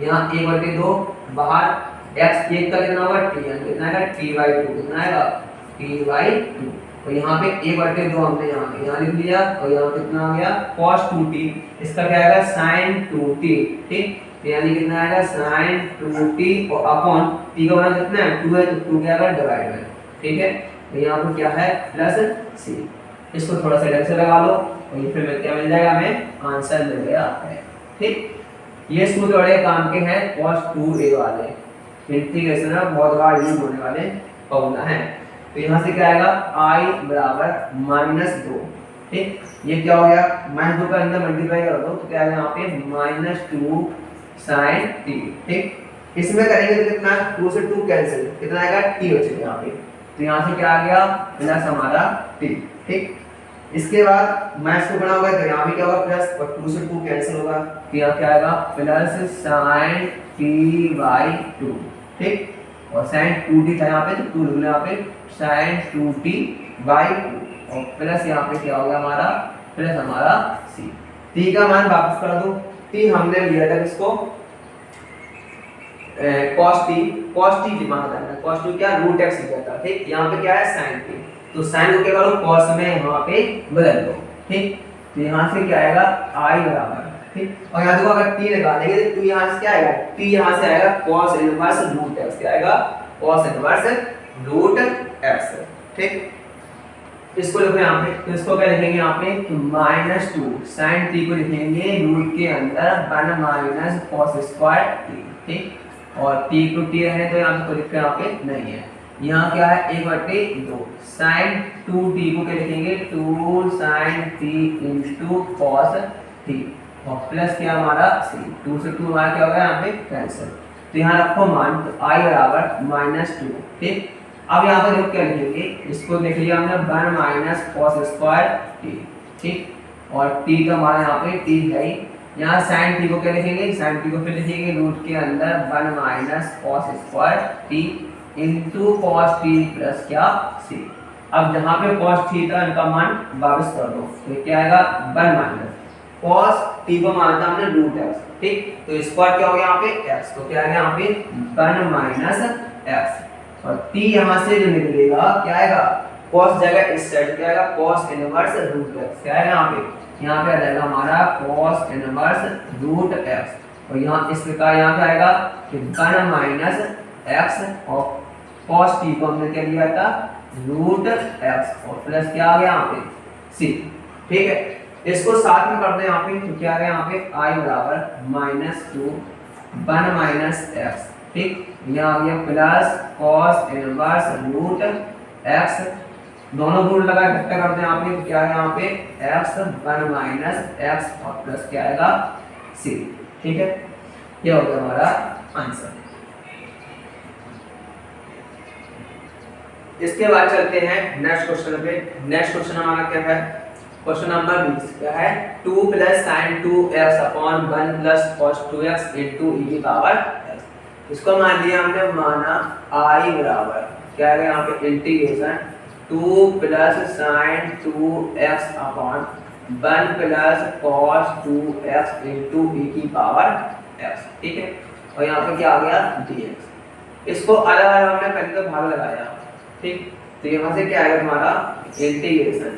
यहाँ 1/2 बाहर x 1 का कितना होगा t, यानी कितना आएगा t/2, कितना आएगा t/2, तो यहाँ पे 1/2 हमने यहाँ लिख लिया और यहाँ कितना आ गया cos 2t, इसका क्या आएगा sin 2t, ठीक। तो यानी कितना आएगा sin 2t और अपॉन t का मान कितना है 2 है तो 2 क्या आएगा डिवाइड में, ठीक है। तो यहाँ पर क्या है प्लस c, इसको थोड़ा सा इधर से लगा लो और ये फिर क्या मिल जाएगा, हमें आंसर मिल गया है। ठीक, ये सूत्र बड़े काम के हैं cos 2a वाले, इंटीग्रेशन में बहुत बार यूज होने वाले फॉर्मूला है। तो यहाँ से क्या आएगा, i बराबर -2। ठीक, ये क्या हो गया, -2 का अंदर मल्टीप्लाई कर दो तो क्या आएगा यहाँ पे -2 sin t। ठीक, इसमें करेंगे तो कितना, 2 से 2 कैंसिल, कितना आएगा t बचेगा यहाँ पे। तो यहाँ से क्या आ गया, प्लस हमारा t। ठीक, इसके बाद मैथ्स को बना होगा तो यहाँ भी क्या होगा प्लस, और 2 से 2 कैंसिल होगा तो यहाँ क्या आएगा प्लस sin t/2। ठीक, और sin 2t था यहाँ पे तो 2 लिख लो यहाँ पे sin 2t/2 और प्लस यहाँ पे क्या हो गया हमारा, प्लस हमारा c। t का मान वापस कर दो, t हमने लिया था किसको, cos t दिमाग में रखना, cos t क्या √x लिखा था। ठीक, यहाँ पे क्या है sin t, तो sin को क्या करो cos में यहाँ पे बदल दो। ठीक, तो यहाँ से क्या आएगा i बराबर। ठीक, और यहाँ देखो अगर t लगा देंगे तो यहाँ से क्या आएगा, t यहाँ से आएगा cos इनवर्स √x, क्या आएगा cos इनवर्स √x। ठीक, इसको लिखो यहाँ पे, तो इसको क्या लिखेंगे यहाँ पे, -2 sin t को लिखेंगे रूट के अंदर 1 - cos² t। ठीक, और t को t रहने तो यहाँ पे कोई दिक्कत यहाँ पे नहीं है। यहाँ क्या है 1/2 sin 2t को क्या लिखेंगे 2 sin t into cos t और प्लस क्या हमारा c, 2 से 2 हमारा क्या होगा यहाँ पे कैंसिल। तो यहाँ रखो मान, तो i बराबर -2। ठीक, अब यहाँ पर देखो क्या लिखेंगे, इसको देख लिया हमने 1 - cos² t। ठीक, और t तो हमारा यहाँ पे t है ही, यहाँ sin t को क्या लिखेंगे, sin t को फिर लिखेंगे रूट के अंदर 1 - cos² t into cos t plus क्या c। अब जहाँ पे cos t था इनका मान वापस कर दो तो क्या आएगा 1 - cos t को मानता हमने √x। ठीक, तो स्क्वायर क्या हो गया यहाँ पे x, तो क्या आएगा यहाँ पे 1 - x और t यहाँ से जो निकलेगा क्या आएगा, cos जगह इस साइड क्या आएगा cos इनवर्स √x, क्या आएगा यहाँ पे आ जाएगा हमारा cos इनवर्स √x और यहाँ इस प्रकार यहाँ क्या आएगा कि 1 - x और cos t को हमने क्या लिया था √x और प्लस क्या आ गया यहाँ पे c। ठीक है, इसको साथ में कर दो यहाँ पे तो क्या आ गया यहाँ पे i बराबर -2 1 - x। ठीक, यहाँ आ गया प्लस cos इनवर्स √x, दोनों रूट लगा इकट्ठा करते हैं यहाँ पे क्या है यहाँ पे x 1 - x और प्लस क्या आएगा c। ठीक है, ये हो गया हमारा आंसर। इसके बाद चलते हैं नेक्स्ट क्वेश्चन पे। नेक्स्ट क्वेश्चन हमारा क्या है, क्वेश्चन नंबर 20 क्या है 2 + sin 2x upon 1 + cos 2x into e⁻x। इसको मान लिया हमने, माना i बराबर क्या है यहाँ पे integration 2 + sin 2x upon 1 + cos 2x into e⁻x। ठीक है, और यहाँ पे क्या आ गया dx। इसको अलग अलग हमने पहले तो भाग लगाया। ठीक, तो यहाँ से क्या आएगा तुम्हारा इंटीग्रेशन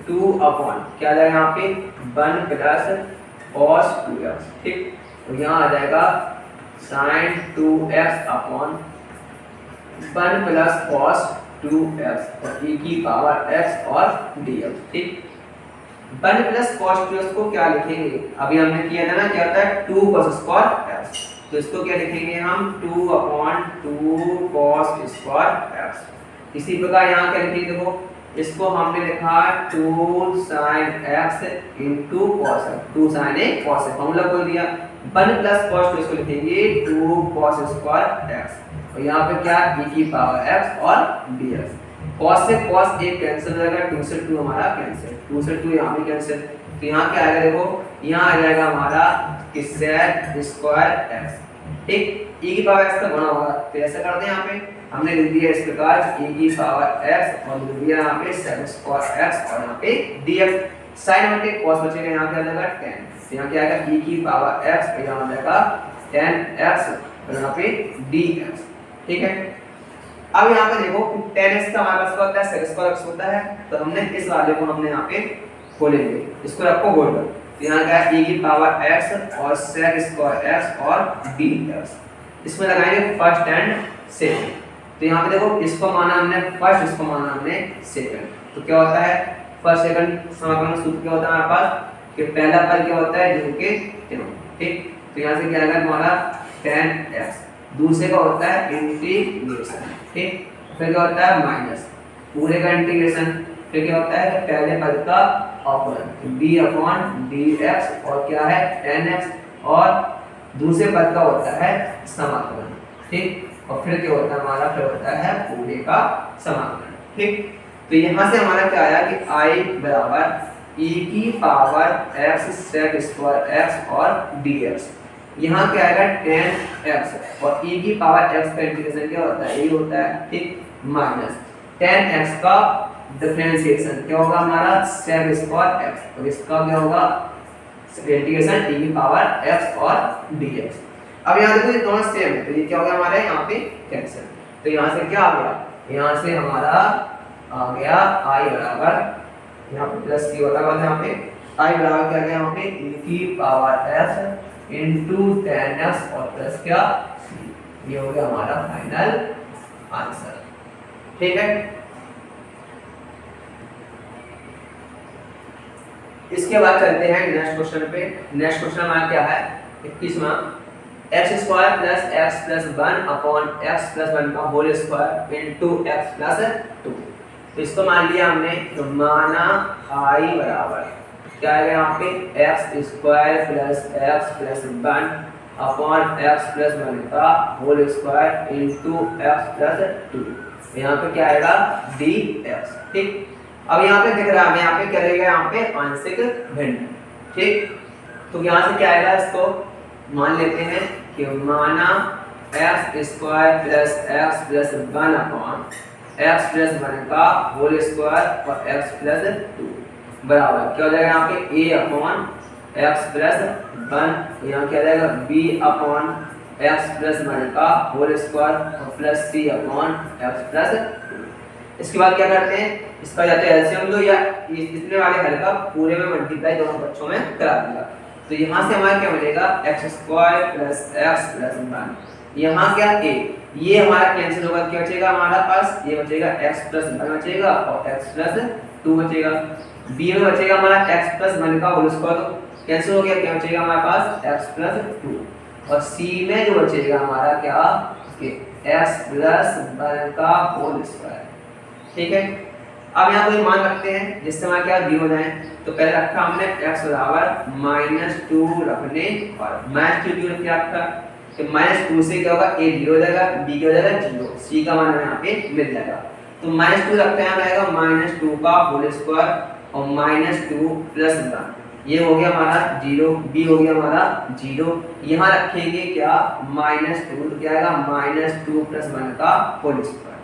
2 अपॉन क्या आ जाएगा यहाँ पे 1 + cos 2x। ठीक, तो यहाँ आ जाएगा sin 2x upon 1 + cos 2x और e⁻x और dx। ठीक, 1 + cos 2x को क्या लिखेंगे, अभी हमने किया था ना, क्या होता है 2 cos² x, तो इसको क्या लिखेंगे हम 2/2 cos² x। इसी प्रकार यहाँ क्या लिखेंगे, देखो इसको हमने लिखा 2 sin x into cos x, 2 sin a cos a, formula खोल दिया। 1 + cos 2 इसको लिखेंगे 2 cos² x और यहाँ पे क्या e⁻x और dx। cos से cos एक कैंसिल हो जाएगा, 2 से 2 हमारा कैंसिल, 2 से 2 यहाँ भी कैंसिल, तो यहाँ क्या आएगा देखो, यहाँ आ जाएगा हमारा sec² x। ठीक, e⁻x का गुणा होगा तो ऐसा करते हैं, यहाँ पे हमने लिख दिया इस प्रकार e⁻x और लिख दिया यहाँ पे sec² x और यहाँ पे dx। sin बटे cos बचेगा, यहाँ क्या आ जाएगा tan, तो यहाँ क्या आएगा e⁻x और यहाँ आ जाएगा tan x और यहाँ पे dx। ठीक है, अब यहाँ पे देखो tan x का हमारे पास क्या होता है sec² x होता है, तो हमने इस वाले को हमने यहाँ पे खोलेंगे, इसको रखो गोल पर, तो यहाँ क्या है e⁻x और sec² x और dx। इसमें लगाएंगे फर्स्ट एंड सेकंड, तो यहाँ पे देखो इसको माना हमने फर्स्ट, इसको माना हमने सेकंड, तो क्या होता है फर्स्ट सेकंड समाकलन सूत्र क्या होता है हमारे पास कि पहला पद क्या होता है जो कि तीनों, ठीक। तो यहाँ से क्या आएगा हमारा tan x, दूसरे का होता है इंटीग्रेशन, ठीक। फिर क्या होता है माइनस पूरे का इंटीग्रेशन, फिर क्या होता है पहले पद का अपॉन d अपॉन dx और क्या है tan x, और दूसरे पद का होता है समाकलन, ठीक। और फिर क्या होता है हमारा फिर होता है पूरे का समाकलन, ठीक। तो यहाँ से हमारा क्या आया कि i बराबर e की power x sec square x और dx, यहाँ क्या आएगा tan x और e की पावर x का इंटीग्रेशन क्या होता है, ये होता है, ठीक, माइनस tan x का डिफरेंशिएशन क्या होगा हमारा sec स्क्वायर x, और इसका क्या होगा इंटीग्रेशन e की पावर x और dx। अब यहाँ देखो ये दोनों सेम है, तो ये क्या हो गया हमारे यहाँ पे कैंसिल, तो यहाँ से क्या आ गया, यहाँ से हमारा आ गया i बराबर यहाँ पे प्लस की होता है यहाँ पे i बराबर क्या गया यहाँ पे e की power s into tan x और प्लस क्या c, ये हो गया हमारा फाइनल आंसर, ठीक है। इसके बाद चलते हैं नेक्स्ट क्वेश्चन पे। नेक्स्ट क्वेश्चन हमारा क्या है 21वां, x square plus x plus 1 upon x plus 1 का whole square into x plus 2। तो इसको मान लिया हमने, तो माना i बराबर क्या है यहाँ पे X square plus x plus 1 upon x plus 1 का whole square into x plus 2, यहाँ पे क्या आएगा dx, ठीक। अब यहाँ पे दिख रहा है हमें यहाँ पे क्या रहेगा यहाँ पे आंशिक भिन्न, ठीक। तो यहाँ से क्या आएगा, इसको मान लेते हैं कि माना x square plus x plus 1 upon x plus 1 का होल स्क्वायर और एक्स प्लस 2 बराबर क्या हो जाएगा यहाँ पे a अपॉन एक्स प्लस 1, यहाँ क्या जाएगा b अपॉन एक्स प्लस 1 का होल स्क्वायर और plus c upon x plus 2। इसके बाद क्या करते हैं, इसका या तो एलसीएम लो या इतने वाले हल का पूरे में मल्टीप्लाई दोनों बच्चों में करा दिया। तो यहाँ से हमारा क्या मिलेगा x square plus x plus 1, यहाँ क्या a, ये हमारा कैंसिल होगा, क्या बचेगा हमारा पास, ये बचेगा x प्लस 1 बचेगा और x प्लस 2 बचेगा। b में बचेगा हमारा x प्लस 1 का होल स्क्वायर, तो कैंसिल हो गया, क्या बचेगा हमारे पास x प्लस 2, और c में जो बचेगा हमारा क्या कि x प्लस 1 का होल स्क्वायर, ठीक है। अब यहाँ कोई मान रखते हैं जिससे हमारा क्या 0 हो जाए, तो पहले रखा हमने x बराबर -2 रखने और -2 रख के रखा, तो -2 से क्या होगा a 0 हो जाएगा, b क्या हो जाएगा 0, c का मान हमें यहाँ पे मिल जाएगा। तो -2 रखते हैं आएगा -2 का होल स्क्वायर और -2 प्लस 1, ये हो गया हमारा 0, b हो गया हमारा 0, यहाँ रखेंगे क्या -2, तो क्या आएगा -2 प्लस 1 का होल स्क्वायर,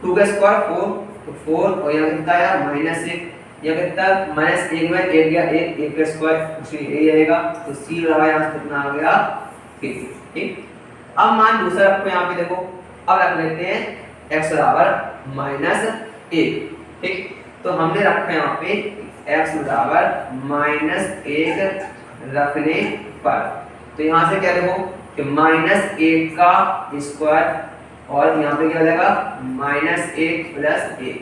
2 का स्क्वायर 4, तो 4 और यहाँ कितना आया -1, यह कितना -1 में 1 गया 1 का स्क्वायर उसी यही रहेगा, तो c बराबर यहाँ से कितना आ गया 3, ठीक। अब मान दूसरा रखो यहाँ पे देखो, अब रख लेते हैं x बराबर -1, ठीक। तो हमने रखा यहाँ पे x बराबर -1 रखने पर, तो यहाँ से क्या देखो कि -1 का स्क्वायर और यहाँ पे क्या हो जाएगा -1 प्लस 1,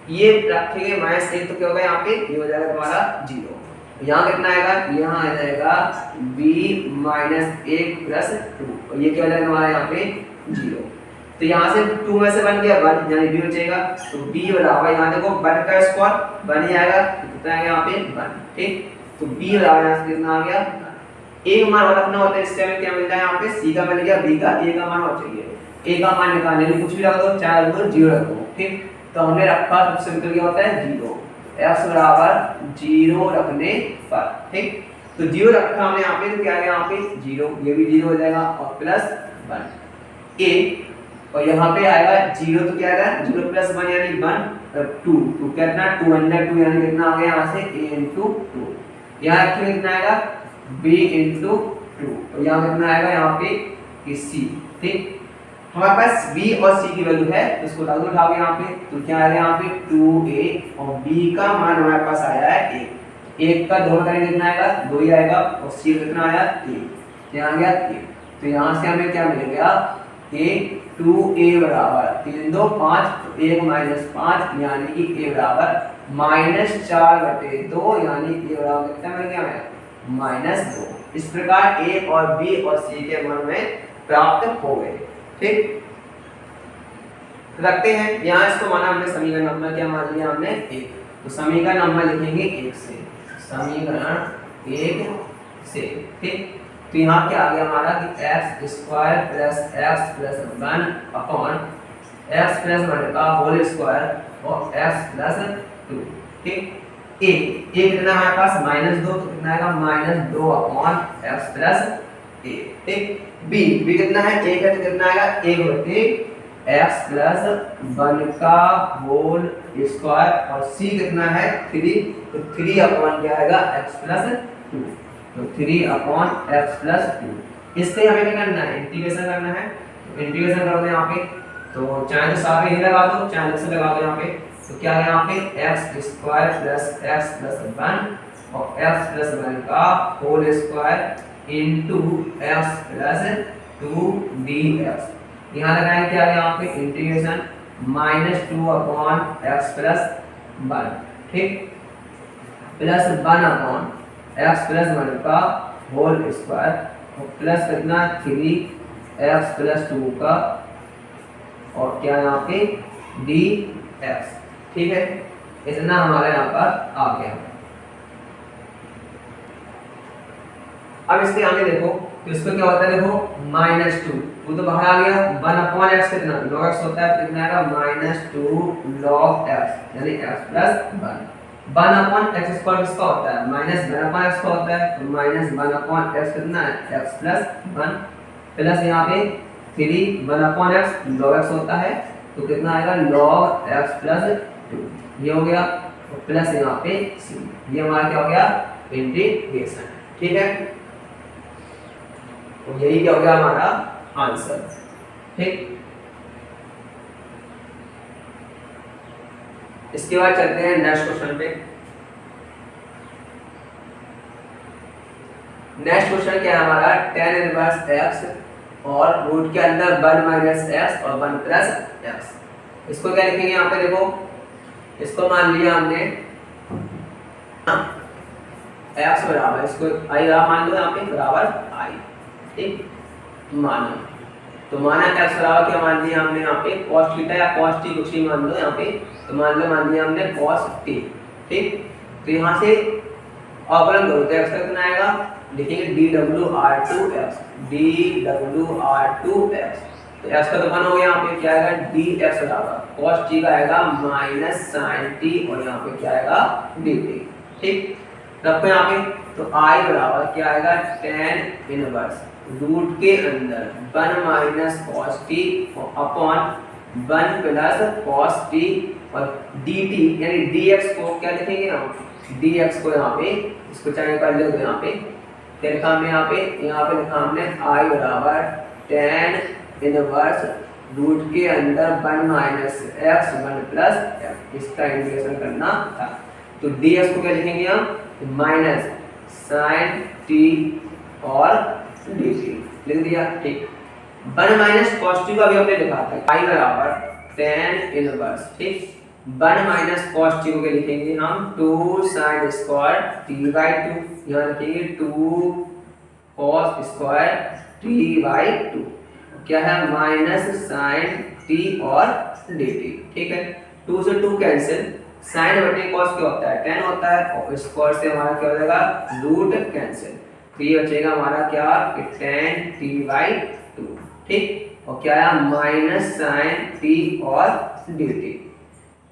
ये रखेंगे -1 तो क्या होगा यहाँ पे ये हो जाएगा तुम्हारा 0, यहाँ कितना आएगा, यहाँ आ जाएगा b -1 प्लस 2, और ये क्या हो जाएगा हमारा यहाँ पे 0। तो यहाँ से 2 में से बन गया 1 यानी b बचेगा, तो b बराबर यहाँ देखो 1 का स्क्वायर 1 ही आएगा, तो कितना आएगा यहाँ पे 1, ठीक। तो b बराबर यहाँ से कितना आ गया, a का मान रखना होता है, इससे हमें क्या मिलता है यहाँ पे c का मिल गया, b का a का मान होना चाहिए, a का मान निकालने में कुछ भी रख दो, चाहे रख दो 0 रख दो, ठीक। तो हमने रखा सबसे सिंपल क्या होता है 0, x बराबर 0 रखने पर, ठीक। तो 0 रखा हमने यहाँ पे, तो क्या आ गया यहाँ पे 0, ये भी 0 हो जाएगा और प्लस 1 a, और यहाँ पे आएगा 0, तो क्या आएगा 0 प्लस 1 यानी 1 2, तो कितना 2 अंदर 2 यानी कितना आ गया यहाँ से a इंटू 2, यहाँ रखिए कितना आएगा b इंटू 2, और यहाँ कितना आएगा यहाँ पे c, ठीक। हमारे पास b और c की वैल्यू है, तो इसको उठा दो यहाँ पे, तो क्या आएगा यहाँ पे 2a और b का मान हमारे पास आया है 1 का दोनों करेंगे कितना आएगा 2 ही आएगा, और c कितना आया 1, यहाँ आ गया 1, तो यहाँ से हमें क्या मिलेगा a 2a बराबर 3 2 5, तो 1 माइनस 5 यानी कि a बराबर -4/2 यानी a बराबर कितना मिल गया हमें -2। इस प्रकार a और b और c के मान में प्राप्त हो गए। ठीक, रखते हैं यहाँ इसको माना हमने समीकरण नंबर क्या मान लिया हमने 1, तो समीकरण नंबर लिखेंगे 1 से, समीकरण 1 से। ठीक, तो यहाँ क्या आ गया हमारा कि x square plus x plus 1 upon x plus 1 का होल स्क्वायर और x प्लस 2। ठीक, a कितना है हमारे पास -2, तो कितना आएगा -2 अपॉन x प्लस a। ठीक, b कितना है 1 है, तो कितना आएगा 1 बटे x प्लस 1 का होल स्क्वायर और c कितना है 3, तो 3 अपॉन क्या आएगा x प्लस 2, तो 3 अपॉन x प्लस 2। इससे हमें क्या करना है इंटीग्रेशन करना है, तो इंटीग्रेशन कर दो यहाँ पे, तो चाहे तो साथ में ही लगा दो चाहे से लगा दो यहाँ पे, तो क्या है यहाँ पे x square plus x plus 1 और x प्लस 1 का whole square into x plus 2dx। यहाँ लगाएं क्या है यहाँ पे इंटीग्रेशन -2 अपॉन x प्लस 1। ठीक, प्लस 1 अपॉन x प्लस 1 का होल स्क्वायर और प्लस कितना 3x प्लस 2 का और क्या यहाँ पे dx। ठीक है, इतना हमारे यहाँ पर आ गया। अब इसके आगे देखो, तो इसको क्या होता है देखो -2, वो तो बाहर आ गया 1 अपॉन x कितना log x होता है, कितना आएगा -2 log x यानी x plus 1। 1 upon x square किसका होता है -1 अपॉन x का होता है, तो -1 अपॉन x कितना है x प्लस 1 प्लस यहाँ पे 3 1 अपॉन x log x होता है, तो कितना आएगा log x प्लस 2, ये हो गया, और प्लस यहाँ पे c, ये हमारा क्या हो गया इंटीग्रेशन। ठीक है, तो यही क्या हो गया हमारा आंसर। ठीक, इसके बाद चलते हैं नेक्स्ट क्वेश्चन पे। नेक्स्ट क्वेश्चन क्या है हमारा tan इनवर्स x और रूट के अंदर 1 माइनस x और 1 प्लस x। इसको क्या लिखेंगे यहाँ पे देखो, इसको मान लिया हमने x बराबर, इसको i मान लो यहाँ पे बराबर i। ठीक, माना, तो माना x बराबर क्या मान लिया हमने यहाँ पे cos थीटा या cos t कुछ ही मान लो यहाँ पे, तो मान लिया हमने cos t। ठीक, तो यहाँ से अवकलन करो तो x का कितना आएगा, लिखेंगे dwr2x, dwr2x, तो x का तो 1 हो गया, यहाँ पे क्या आएगा dx बराबर cos t का आएगा माइनस sin t और यहाँ पे क्या आएगा dt। ठीक, रखो यहाँ पे, तो i बराबर क्या आएगा tan इनवर्स रूट के अंदर 1 minus cos t upon 1 plus cos t और dt यानी dx को क्या लिखेंगे हम, dx को यहाँ पे इसको चाहे कर लो, तो यहाँ पे क्या लिखा हमने यहाँ पे लिखा हमने i बराबर tan इनवर्स रूट के अंदर 1 माइनस x 1 प्लस x, इसका इंटीग्रेशन करना था, तो dx को क्या लिखेंगे हम माइनस sin t और dt लिख दिया। ठीक, 1 माइनस cos t को अभी हमने लिखा था i बराबर tan इनवर्स। ठीक, 1 माइनस cos t को क्या लिखेंगे हम 2 sin स्क्वायर t बाई 2, यहाँ लिखेंगे 2 cos स्क्वायर t बाई 2, क्या है माइनस sin t और dt। ठीक है, 2 से 2 कैंसिल, sin बटे cos क्या होता है tan होता है, और स्क्वायर से हमारा क्या हो जाएगा रूट कैंसिल, तो ये बचेगा हमारा क्या tan t बाई 2। ठीक, और क्या है माइनस sin t और dt।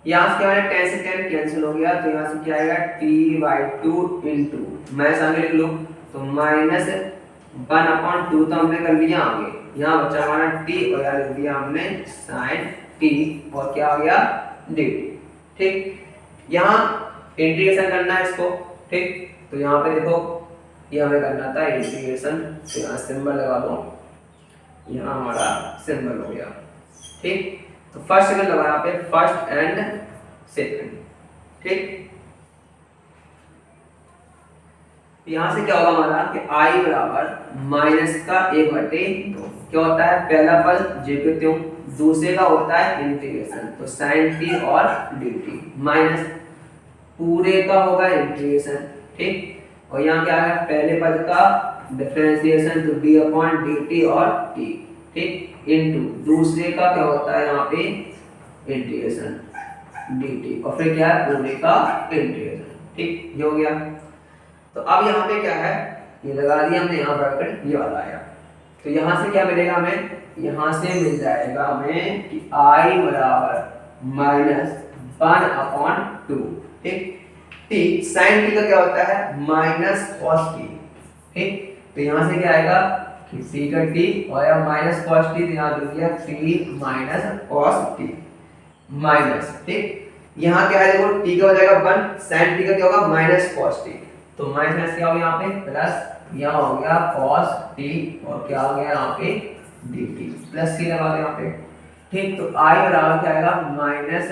यहाँ से क्या है tan से tan कैंसिल हो गया, तो यहाँ से क्या आएगा t बाई 2 इंटू, मैं सामने लिख लूँ तो माइनस 1 अपॉन 2 तो हमने कर लिया आगे, यहाँ बचा हमारा t और यहाँ लिख दिया हमने sin t और क्या हो गया dt। ठीक, यहाँ इंटीग्रेशन करना है इसको। ठीक, तो यहाँ पे देखो ये हमें करना था इंटीग्रेशन, तो यहाँ सिंबल लगा दो, यहाँ हमारा सिंबल हो गया। ठीक, तो फर्स्ट सेकंड लगा यहाँ पे फर्स्ट एंड सेकंड। ठीक, यहाँ से क्या होगा हमारा कि i बराबर माइनस का 1/2, क्या होता है, पहला पद जेके दूसरे का होता है इंटीग्रेशन, तो sin t और dt माइनस पूरे का होगा इंटीग्रेशन, ठीक। और यहाँ क्या है, पहले पद का डिफरेंशिएशन तो d अपॉन dt और t, ठीक, इनटू दूसरे का क्या होता है यहाँ पे इंटीग्रेशन dt और फिर क्या है पूरे का इंटीग्रेशन, ठीक, ये हो गया। तो अब यहाँ पे क्या है, ये लगा दिया हमने, यहाँ ब्रैकेट ये वाला आया, तो यहाँ से क्या मिलेगा हमें, यहाँ से मिल जाएगा हमें कि i बराबर माइनस 1/2, ठीक, t sin t का क्या होता है माइनस cos t, ठीक, तो यहाँ से क्या आएगा कि c का t और यहाँ माइनस cos t, तो यहाँ दे दिया t minus cos t minus, ठीक, यहाँ क्या है देखो t का हो जाएगा 1, sin t का क्या होगा माइनस cos t, तो माइनस क्या हो गया यहाँ पे प्लस, यहाँ हो गया cos t और क्या हो गया यहाँ पे dt प्लस c लगा दो यहाँ पे, ठीक, तो i बराबर क्या आएगा माइनस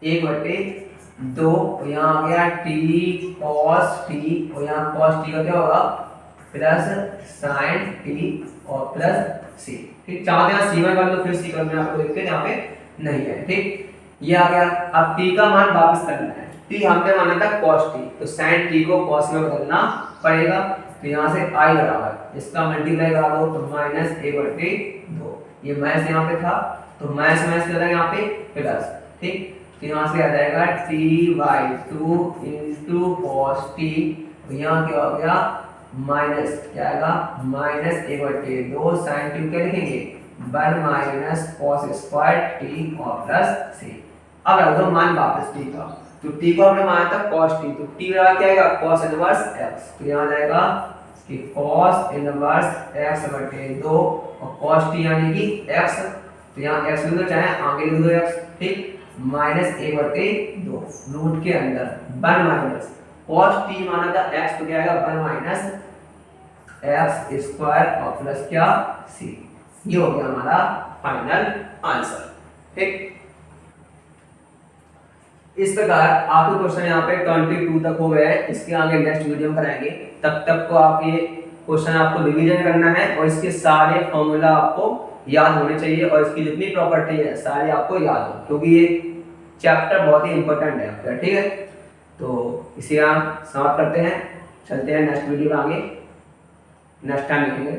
1/2, यहाँ आ गया t cos t और यहाँ cos t का क्या होगा प्लस sin t और प्लस c, ठीक, चाहते हैं c में कर लो फिर c कर, मैं आपको देखते हैं यहाँ पे नहीं है, ठीक, ये आ गया। अब t का मान वापस करना है, t हमने माना था cos t, तो sin t को cos में बदलना पड़ेगा, तो यहाँ से i बराबर इसका मल्टीप्लाई करा दो तो माइनस 1/2, ये माइनस यहाँ पे था तो माइनस माइनस क्या यहाँ पे प्लस, ठीक, तो यहाँ से आ जाएगा t/2 इंटू cos t, तो यहाँ क्या हो गया माइनस क्या आएगा माइनस 1/2 sin t क्या लिखेंगे 1 माइनस cos स्क्वायर t और प्लस c। अब रख दो मान वापस t का, तो t को हमने माना था cos t, तो t बराबर क्या आएगा cos इनवर्स x, तो यहाँ जाएगा कि cos इनवर्स x/2 और cos t यानी कि x, तो यहाँ x लिख दो चाहे आगे लिख दो x, ठीक, माइनस 1/2 रूट के अंदर 1 माइनस cos t माना था x, तो क्या आएगा 1 माइनस x स्क्वायर और प्लस क्या c, ये हो गया हमारा फाइनल आंसर, ठीक। इस प्रकार आपके क्वेश्चन यहाँ पे 22 तक हो गए हैं, इसके आगे नेक्स्ट वीडियो में कराएंगे, तब तक को आप ये क्वेश्चन आपको रिवीजन करना है और इसके सारे फॉर्मूला आपको याद होने चाहिए और इसकी जितनी प्रॉपर्टी है सारी आपको याद हो, क्योंकि ये चैप्टर बहुत ही इंपॉर्टेंट है आपका, ठीक है। तो इसे हम समाप्त करते हैं, चलते हैं नेक्स्ट वीडियो में आगे, नेक्स्ट टाइम देखेंगे।